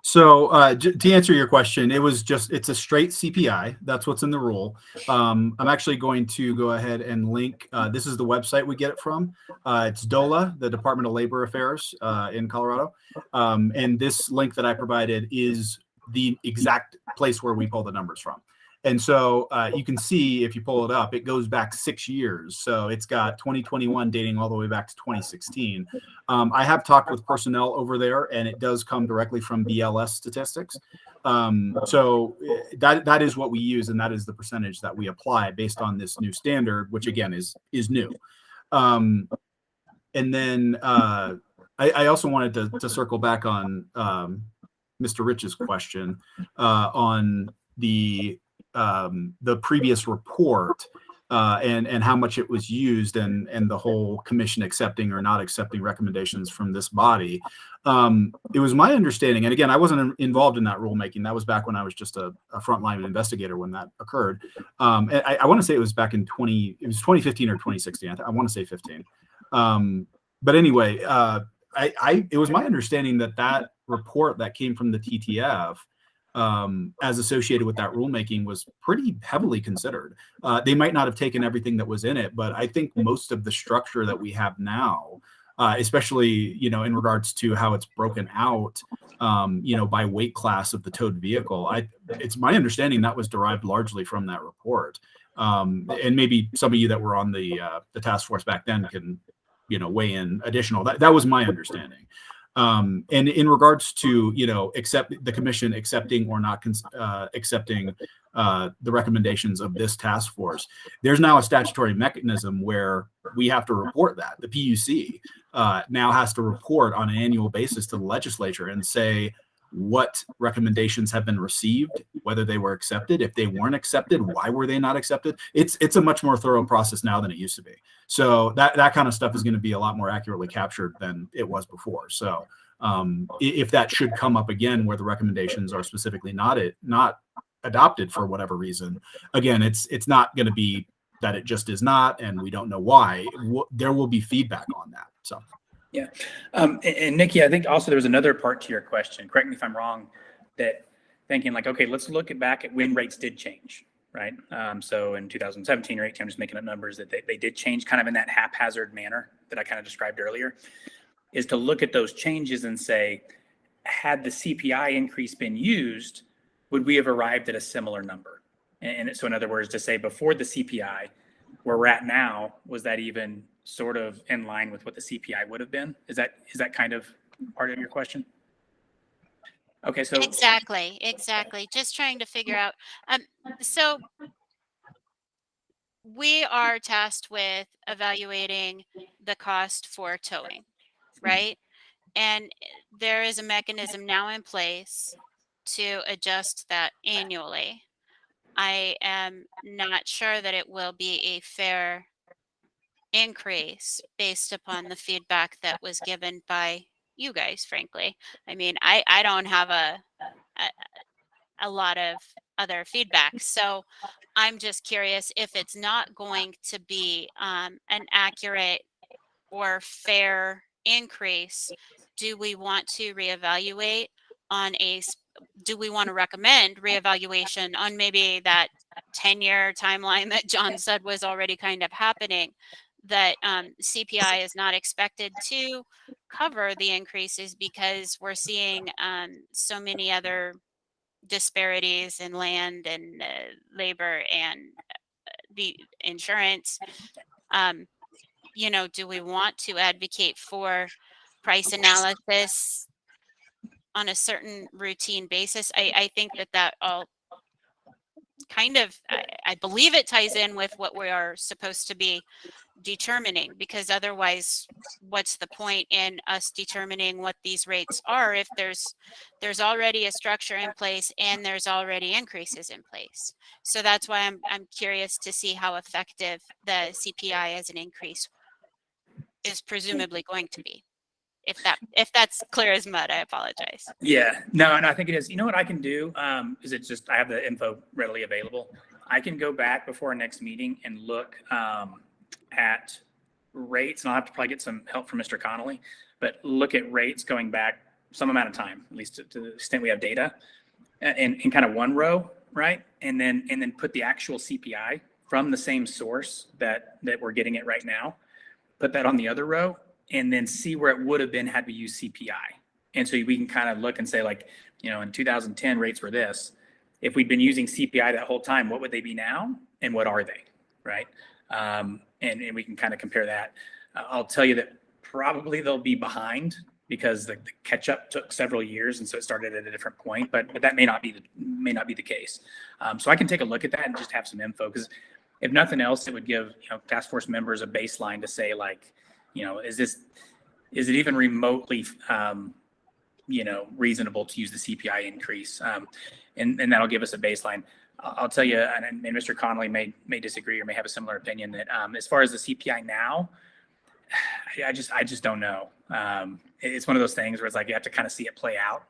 So to answer your question, it's a straight CPI. That's what's in the rule. I'm actually going to go ahead and link. This is the website we get it from. It's DOLA, the Department of Labor Affairs in Colorado. And this link that I provided is the exact place where we pull the numbers from. And so you can see, if you pull it up, it goes back 6 years. So it's got 2021 dating all the way back to 2016. I have talked with personnel over there, and it does come directly from BLS statistics. So that is what we use, and that is the percentage that we apply based on this new standard, which again is new. And then I also wanted to circle back on Mr. Rich's question on the previous report and how much it was used, and the whole commission accepting or not accepting recommendations from this body. It was my understanding, and again, I wasn't involved in that rulemaking. That was back when I was just a frontline investigator when that occurred. And I want to say it was back in 2015 or 2016. I want to say 15. But anyway, it was my understanding that report that came from the TTF, as associated with that rulemaking, was pretty heavily considered. They might not have taken everything that was in it, but I think most of the structure that we have now, especially, in regards to how it's broken out, by weight class of the towed vehicle, it's my understanding that was derived largely from that report. And maybe some of you that were on the task force back then can, weigh in additional. That was my understanding. And in regards to, the commission accepting or not accepting the recommendations of this task force, there's now a statutory mechanism where we have to report that. The PUC now has to report on an annual basis to the legislature and say what recommendations have been received, whether they were accepted. If they weren't accepted, why were they not accepted? It's a much more thorough process now than it used to be. So that kind of stuff is going to be a lot more accurately captured than it was before. So if that should come up again, where the recommendations are specifically not adopted for whatever reason, again, it's not going to be that it just is not, and we don't know why. There will be feedback on that. So. Yeah. And Nikki, I think also there was another part to your question, correct me if I'm wrong, that thinking like, okay, let's look back at when rates did change, right? So in 2017 or 18, I'm just making up numbers, that they did change kind of in that haphazard manner that I kind of described earlier, is to look at those changes and say, had the CPI increase been used, would we have arrived at a similar number? And so in other words, to say before the CPI, where we're at now, was that even sort of in line with what the CPI would have been? Is that kind of part of your question? Okay, so Exactly. Just trying to figure out. So we are tasked with evaluating the cost for towing, right? And there is a mechanism now in place to adjust that annually. I am not sure that it will be a fair increase based upon the feedback that was given by you guys, frankly. I mean, I don't have a lot of other feedback. So I'm just curious, if it's not going to be an accurate or fair increase, do we want to reevaluate do we want to recommend reevaluation on maybe that 10-year timeline that John said was already kind of happening, that CPI is not expected to cover the increases because we're seeing so many other disparities in land and labor and the insurance. Do we want to advocate for price analysis on a certain routine basis. I think that all kind of, I believe it ties in with what we are supposed to be determining, because otherwise what's the point in us determining what these rates are if there's already a structure in place and there's already increases in place. So that's why I'm curious to see how effective the CPI as an increase is presumably going to be. If that's clear as mud, I apologize. Yeah, no, and I think it is. You know what I can do? Is it just, I have the info readily available. I can go back before our next meeting and look at rates, and I'll have to probably get some help from Mr. Connolly, but look at rates going back some amount of time, at least to the extent we have data, in kind of one row, right? And then put the actual CPI from the same source that we're getting it right now, put that on the other row, and then see where it would have been had we used CPI. And so we can kind of look and say, like, you know, in 2010 rates were this. If we'd been using CPI that whole time, what would they be now? And what are they, right? And we can kind of compare that. I'll tell you that probably they'll be behind because the catch up took several years, and so it started at a different point. But that may not be the case. So I can take a look at that and just have some info, because if nothing else, it would give, you know, task force members a baseline to say, like, you know, is it even remotely, you know, reasonable to use the CPI increase? And that'll give us a baseline. I'll tell you, and Mr. Connolly may disagree or may have a similar opinion, that as far as the CPI now, I just don't know. It's one of those things where it's like you have to kind of see it play out.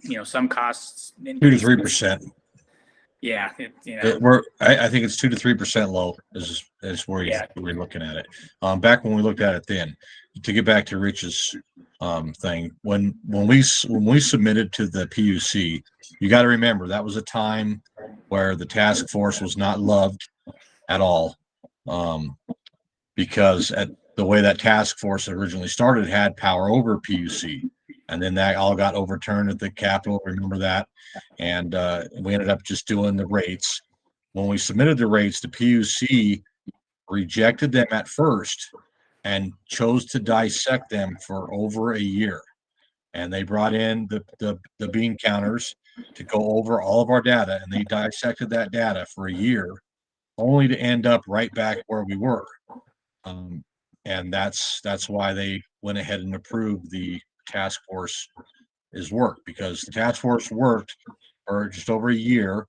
You know, some costs 2 to 3%. Yeah, you know, I think it's 2 to 3% low is where we're looking at it. Back when we looked at it then, to get back to Rich's thing, when we submitted to the PUC, you got to remember that was a time where the task force was not loved at all, because at the way that task force originally started had power over PUC. And then that all got overturned at the Capitol. Remember that? And we ended up just doing the rates. When we submitted the rates, the PUC rejected them at first and chose to dissect them for over a year. And they brought in the bean counters to go over all of our data, and they dissected that data for a year, only to end up right back where we were. And that's why they went ahead and approved the task force is work, because the task force worked for just over a year,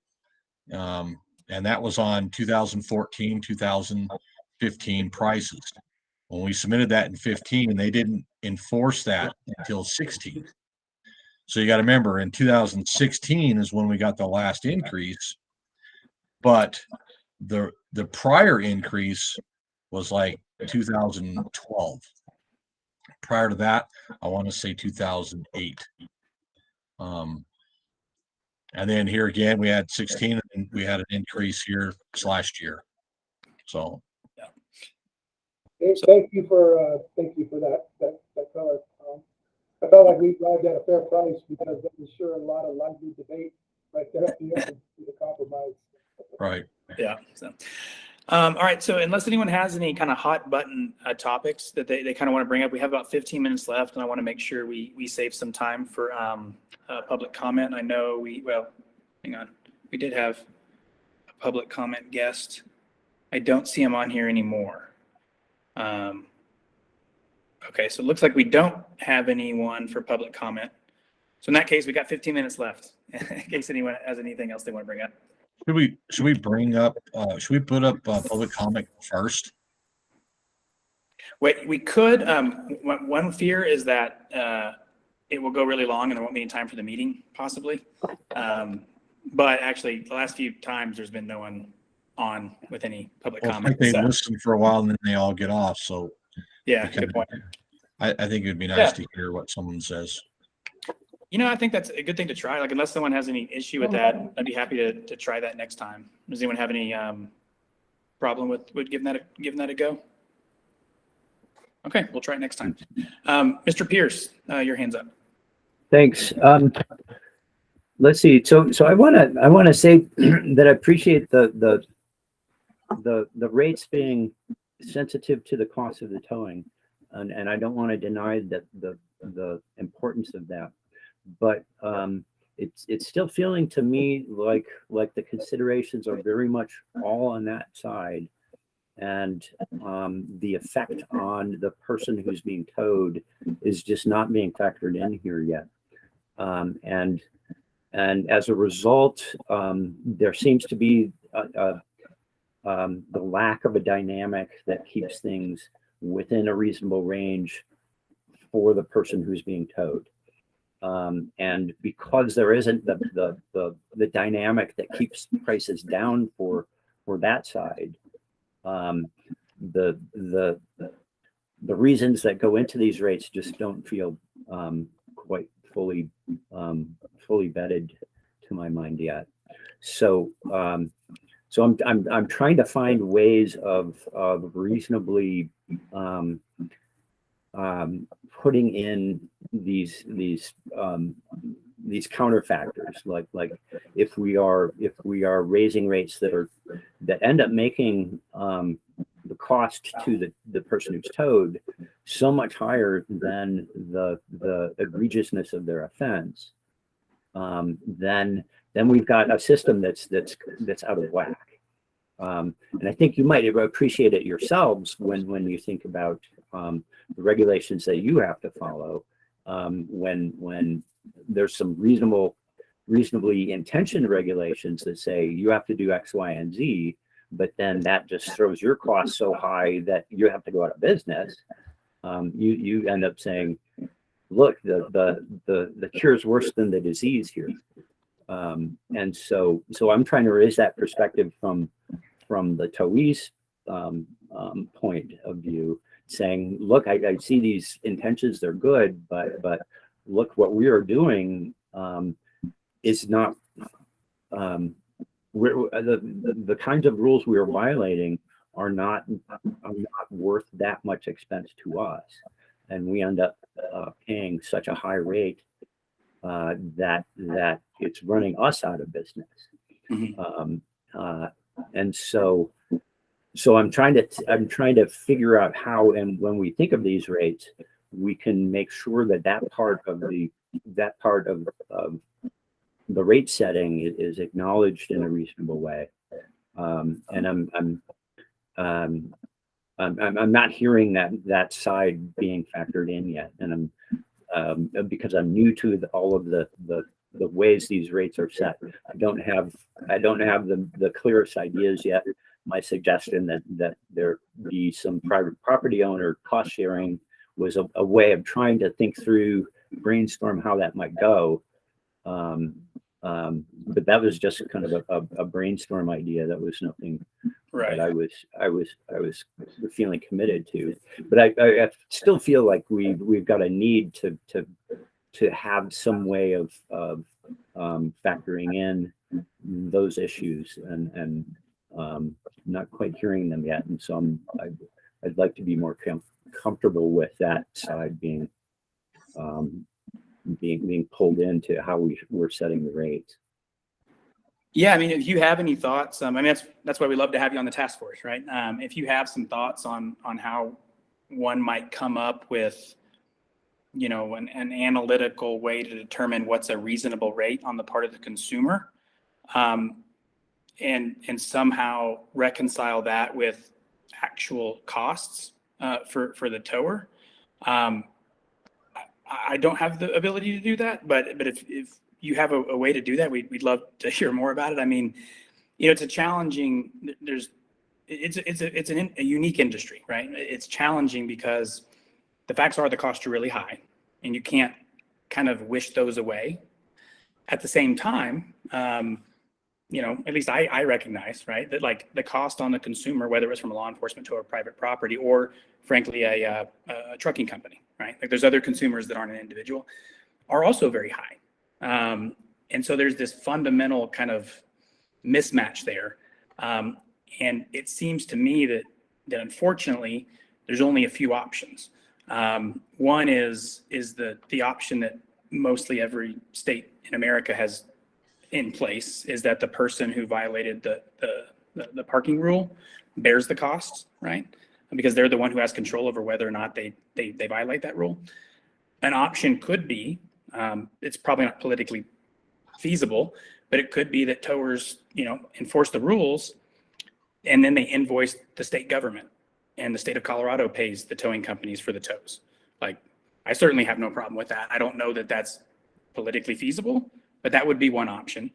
and that was on 2014 2015 prices. When we submitted that in 15, and they didn't enforce that until 16. So you got to remember, in 2016 is when we got the last increase, but the prior increase was like 2012. Prior to that, I want to say 2008. And then here again, we had 16, and we had an increase here last year. So, Thank you for that color. I felt like we arrived at a fair price because there was sure a lot of lively debate right there at the end with the compromise. right. yeah. So, all right. So unless anyone has any kind of hot button topics that they kind of want to bring up, we have about 15 minutes left, and I want to make sure we save some time for public comment. I know hang on. We did have a public comment guest. I don't see him on here anymore. Okay, so it looks like we don't have anyone for public comment. So in that case, we got 15 minutes left in case anyone has anything else they want to bring up. Should we put up public comment first? Wait, we could. One fear is that it will go really long and there won't be any time for the meeting, possibly. But actually, the last few times there's been no one on with any public Well, comment. they listen for a while and then they all get off. So Yeah, good point. I think it'd be nice to hear what someone says. You know, I think that's a good thing to try. Like, unless someone has any issue with that, I'd be happy to try that next time. Does anyone have any problem with giving that a go? Okay, we'll try it next time. Mr. Pierce, your hand's up. Thanks. Let's see. So I want to say that I appreciate the rates being sensitive to the cost of the towing. and I don't want to deny that the importance of that, but it's still feeling to me like the considerations are very much all on that side, and the effect on the person who's being towed is just not being factored in here yet, and as a result, there seems to be the lack of a dynamic that keeps things within a reasonable range for the person who's being towed. And because there isn't the dynamic that keeps prices down for that side, the reasons that go into these rates just don't feel quite fully vetted to my mind yet. So I'm trying to find ways of reasonably putting in these counterfactors, like if we are raising rates that end up making the cost to the person who's towed so much higher than the egregiousness of their offense, then we've got a system that's out of whack. And I think you might appreciate it yourselves when you think about the regulations that you have to follow, when there's some reasonably intentioned regulations that say you have to do X, Y, and Z, but then that just throws your costs so high that you have to go out of business. You end up saying, look, the cure is worse than the disease here. And so I'm trying to raise that perspective from the towee's point of view, saying, look, I see these intentions, they're good, but look, what we are doing is not the kinds of rules we are violating are not worth that much expense to us, and we end up paying such a high rate that it's running us out of business. And so I'm trying to figure out how, and when we think of these rates, we can make sure that part of the rate setting is acknowledged in a reasonable way. And I'm not hearing that side being factored in yet, and because I'm new to all of the ways these rates are set. I don't have the clearest ideas yet. My suggestion that there be some private property owner cost sharing was a way of trying to think through, brainstorm how that might go. But that was just kind of a brainstorm idea. That was nothing Right. that I was feeling committed to. But I still feel like we've got a need to have some way of factoring in those issues, and not quite hearing them yet. And so I'd like to be more comfortable with that side being pulled into how we're setting the rates. Yeah, I mean, if you have any thoughts, I mean, that's why we love to have you on the task force, right? If you have some thoughts on how one might come up with, an analytical way to determine what's a reasonable rate on the part of the consumer, and somehow reconcile that with actual costs for the tower. I don't have the ability to do that, but if you have a way to do that, we'd love to hear more about it. I mean, it's a challenging. It's a unique industry, right? It's challenging because the facts are the costs are really high, and you can't kind of wish those away. At the same time, at least I recognize, right, that like the cost on the consumer, whether it's from a law enforcement to a private property or frankly a trucking company, right? Like there's other consumers that aren't an individual, are also very high. And so there's this fundamental kind of mismatch there. And it seems to me that unfortunately there's only a few options. One is the option that mostly every state in America has in place, is that the person who violated the parking rule bears the costs, right? because they're the one who has control over whether or not they violate that rule. An option could be, it's probably not politically feasible, but it could be that towers, enforce the rules and then they invoice the state government, and the state of Colorado pays the towing companies for the tows. Like, I certainly have no problem with that. I don't know that that's politically feasible, but that would be one option.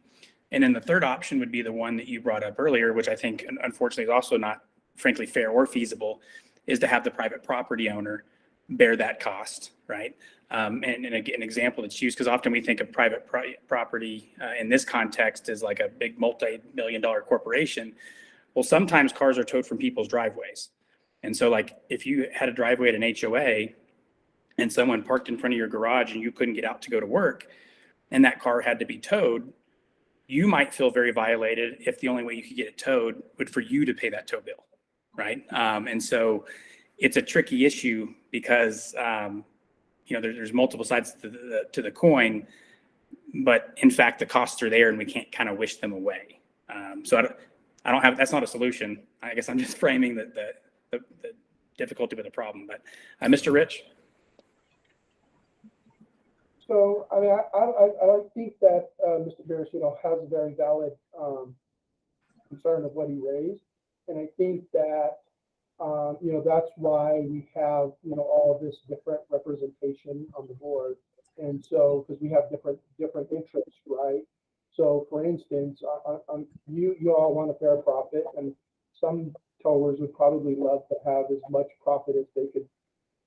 And then the third option would be the one that you brought up earlier, which I think unfortunately is also not frankly fair or feasible, is to have the private property owner bear that cost, right? And an example that's used, because often we think of private property in this context as like a big multi-million-dollar corporation. Well, sometimes cars are towed from people's driveways. And so like if you had a driveway at an HOA and someone parked in front of your garage and you couldn't get out to go to work and that car had to be towed, you might feel very violated if the only way you could get it towed would for you to pay that tow bill, right? And so it's a tricky issue because there's multiple sides to the coin, but in fact the costs are there and we can't kind of wish them away. So I don't have, that's not a solution. I guess I'm just framing the difficulty with the problem. But Mr. Rich. So, I mean, I think that Mr. Pierce, has a very valid concern of what he raised. And I think that, that's why we have, all of this different representation on the board. And so, because we have different interests, right? So, for instance, you all want a fair profit, and some towers would probably love to have as much profit as they could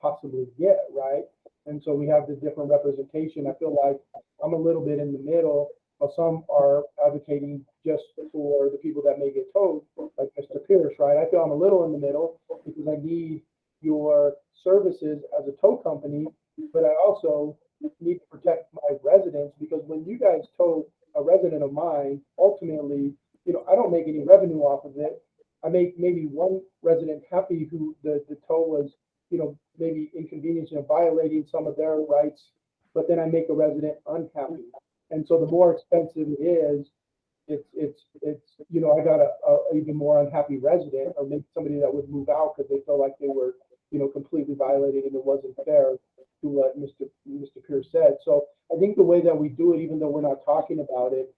possibly get, right? And so we have the different representation. I feel like I'm a little bit in the middle, while some are advocating just for the people that may get towed, like Mr. Pierce, right? I feel I'm a little in the middle because I need your services as a tow company, but I also need to protect my residents, because when you guys tow a resident of mine, ultimately, I don't make any revenue off of it. I make maybe one resident happy who the tow was, maybe inconveniencing or violating some of their rights, but then I make a resident unhappy. And so the more expensive it is, it's I got a even more unhappy resident, or maybe somebody that would move out because they felt like they were, completely violated and it wasn't fair to what Mr. Pierce said. So I think the way that we do it, even though we're not talking about it,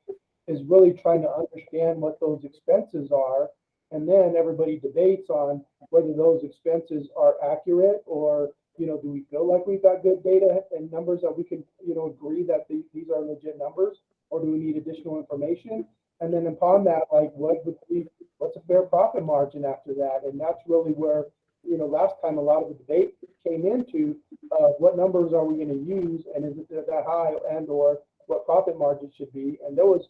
is really trying to understand what those expenses are. And then everybody debates on whether those expenses are accurate, or, do we feel like we've got good data and numbers that we can, agree that these are legit numbers, or do we need additional information? And then upon that, like, what's a fair profit margin after that? And that's really where, last time a lot of the debate came into what numbers are we going to use, and is it that high, and or what profit margin should be? And there was,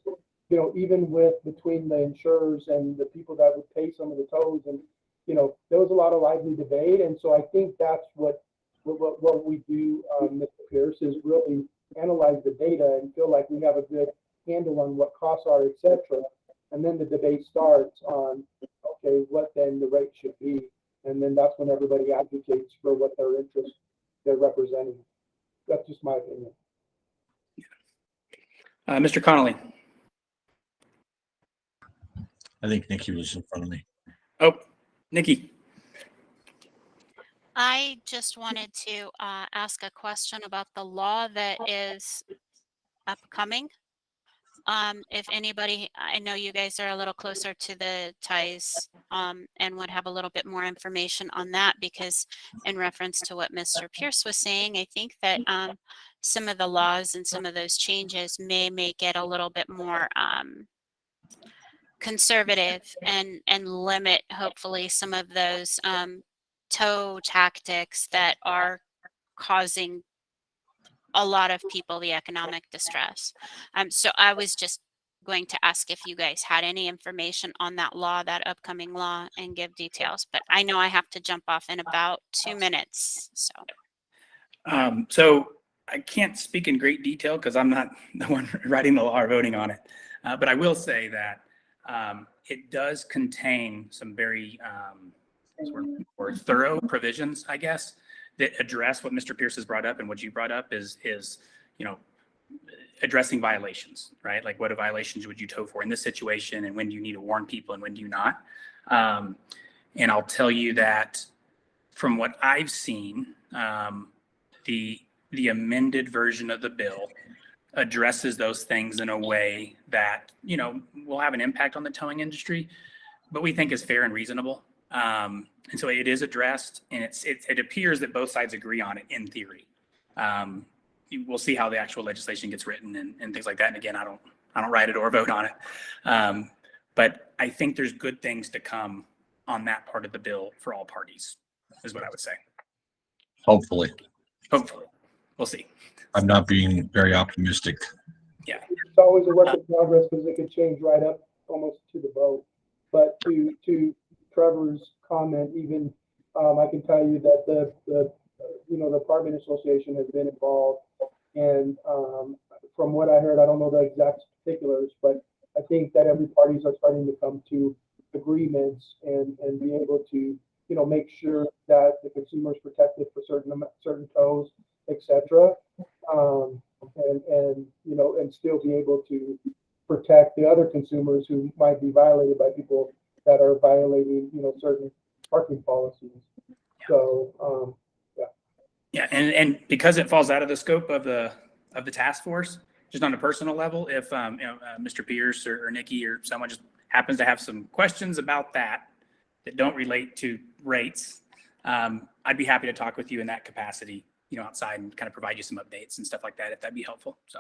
even between the insurers and the people that would pay some of the tows, and there was a lot of lively debate. And so I think that's what we do, Mr. Pierce, is really analyze the data and feel like we have a good handle on what costs are, etc. And then the debate starts on, okay, what then the rate should be, and then that's when everybody advocates for what their interests they're representing. That's just my opinion. Mr. Connolly. I think Nikki was in front of me. Oh, Nikki. I just wanted to ask a question about the law that is upcoming. If anybody, I know you guys are a little closer to the ties and would have a little bit more information on that, because in reference to what Mr. Pierce was saying, I think that some of the laws and some of those changes may make it a little bit more conservative and limit hopefully some of those tow tactics that are causing a lot of people the economic distress. So I was just going to ask if you guys had any information on that law, that upcoming law, and give details, but I know I have to jump off in about 2 minutes. So I can't speak in great detail because I'm not the one writing the law or voting on it. But I will say that it does contain some very or thorough provisions, I guess, that address what Mr. Pierce has brought up, and what you brought up is addressing violations, right? Like, what violations would you tow for in this situation, and when do you need to warn people and when do you not? And I'll tell you that from what I've seen, the amended version of the bill addresses those things in a way that, you know, will have an impact on the towing industry, but we think is fair and reasonable. And so it is addressed, and it appears that both sides agree on it in theory. We'll see how the actual legislation gets written and things like that. And again, I don't write it or vote on it. But I think there's good things to come on that part of the bill for all parties, is what I would say. Hopefully. Hopefully. We'll see. I'm not being very optimistic. It's always a work in progress because it could change right up almost to the vote. But to Trevor's comment, even I can tell you that the apartment association has been involved, and from what I heard, I don't know the exact particulars, but I think that every parties are starting to come to agreements and be able to make sure that the consumer is protected for certain tows, etc. And still be able to protect the other consumers who might be violated by people that are violating certain parking policies. So Yeah, and because it falls out of the scope of the task force, just on a personal level, if Mr. Pierce or Nikki or someone just happens to have some questions about that don't relate to rates, I'd be happy to talk with you in that capacity, outside, and kind of provide you some updates and stuff like that, if that'd be helpful. So,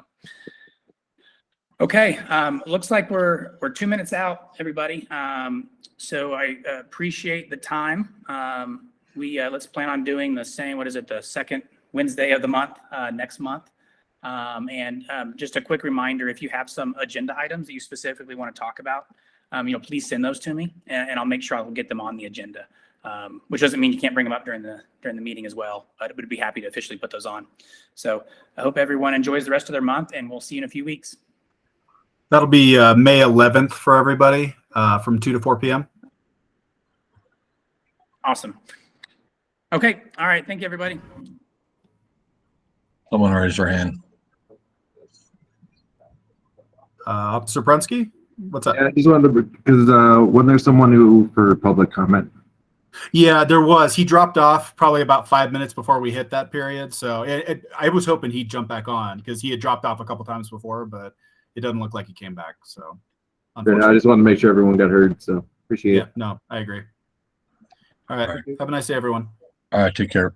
okay, looks like we're 2 minutes out, everybody. So I appreciate the time. Let's plan on doing the same. What is it? The second Wednesday of the month, next month. And just a quick reminder, if you have some agenda items that you specifically want to talk about, please send those to me, and I'll make sure I'll get them on the agenda. Which doesn't mean you can't bring them up during the meeting as well, but would be happy to officially put those on. So I hope everyone enjoys the rest of their month, and we'll see you in a few weeks. That'll be May 11th for everybody, from 2 to 4 p.m. Awesome. Okay. All right. Thank you, everybody. Someone raised their hand. Officer Prunski, what's up? Yeah, I just wanted to, because wasn't there someone who for public comment? Yeah, there was. He dropped off probably about 5 minutes before we hit that period. So I was hoping he'd jump back on because he had dropped off a couple times before, but it doesn't look like he came back. So I just wanted to make sure everyone got heard. So appreciate it. No, I agree. All right. Have a nice day, everyone. All right. Take care.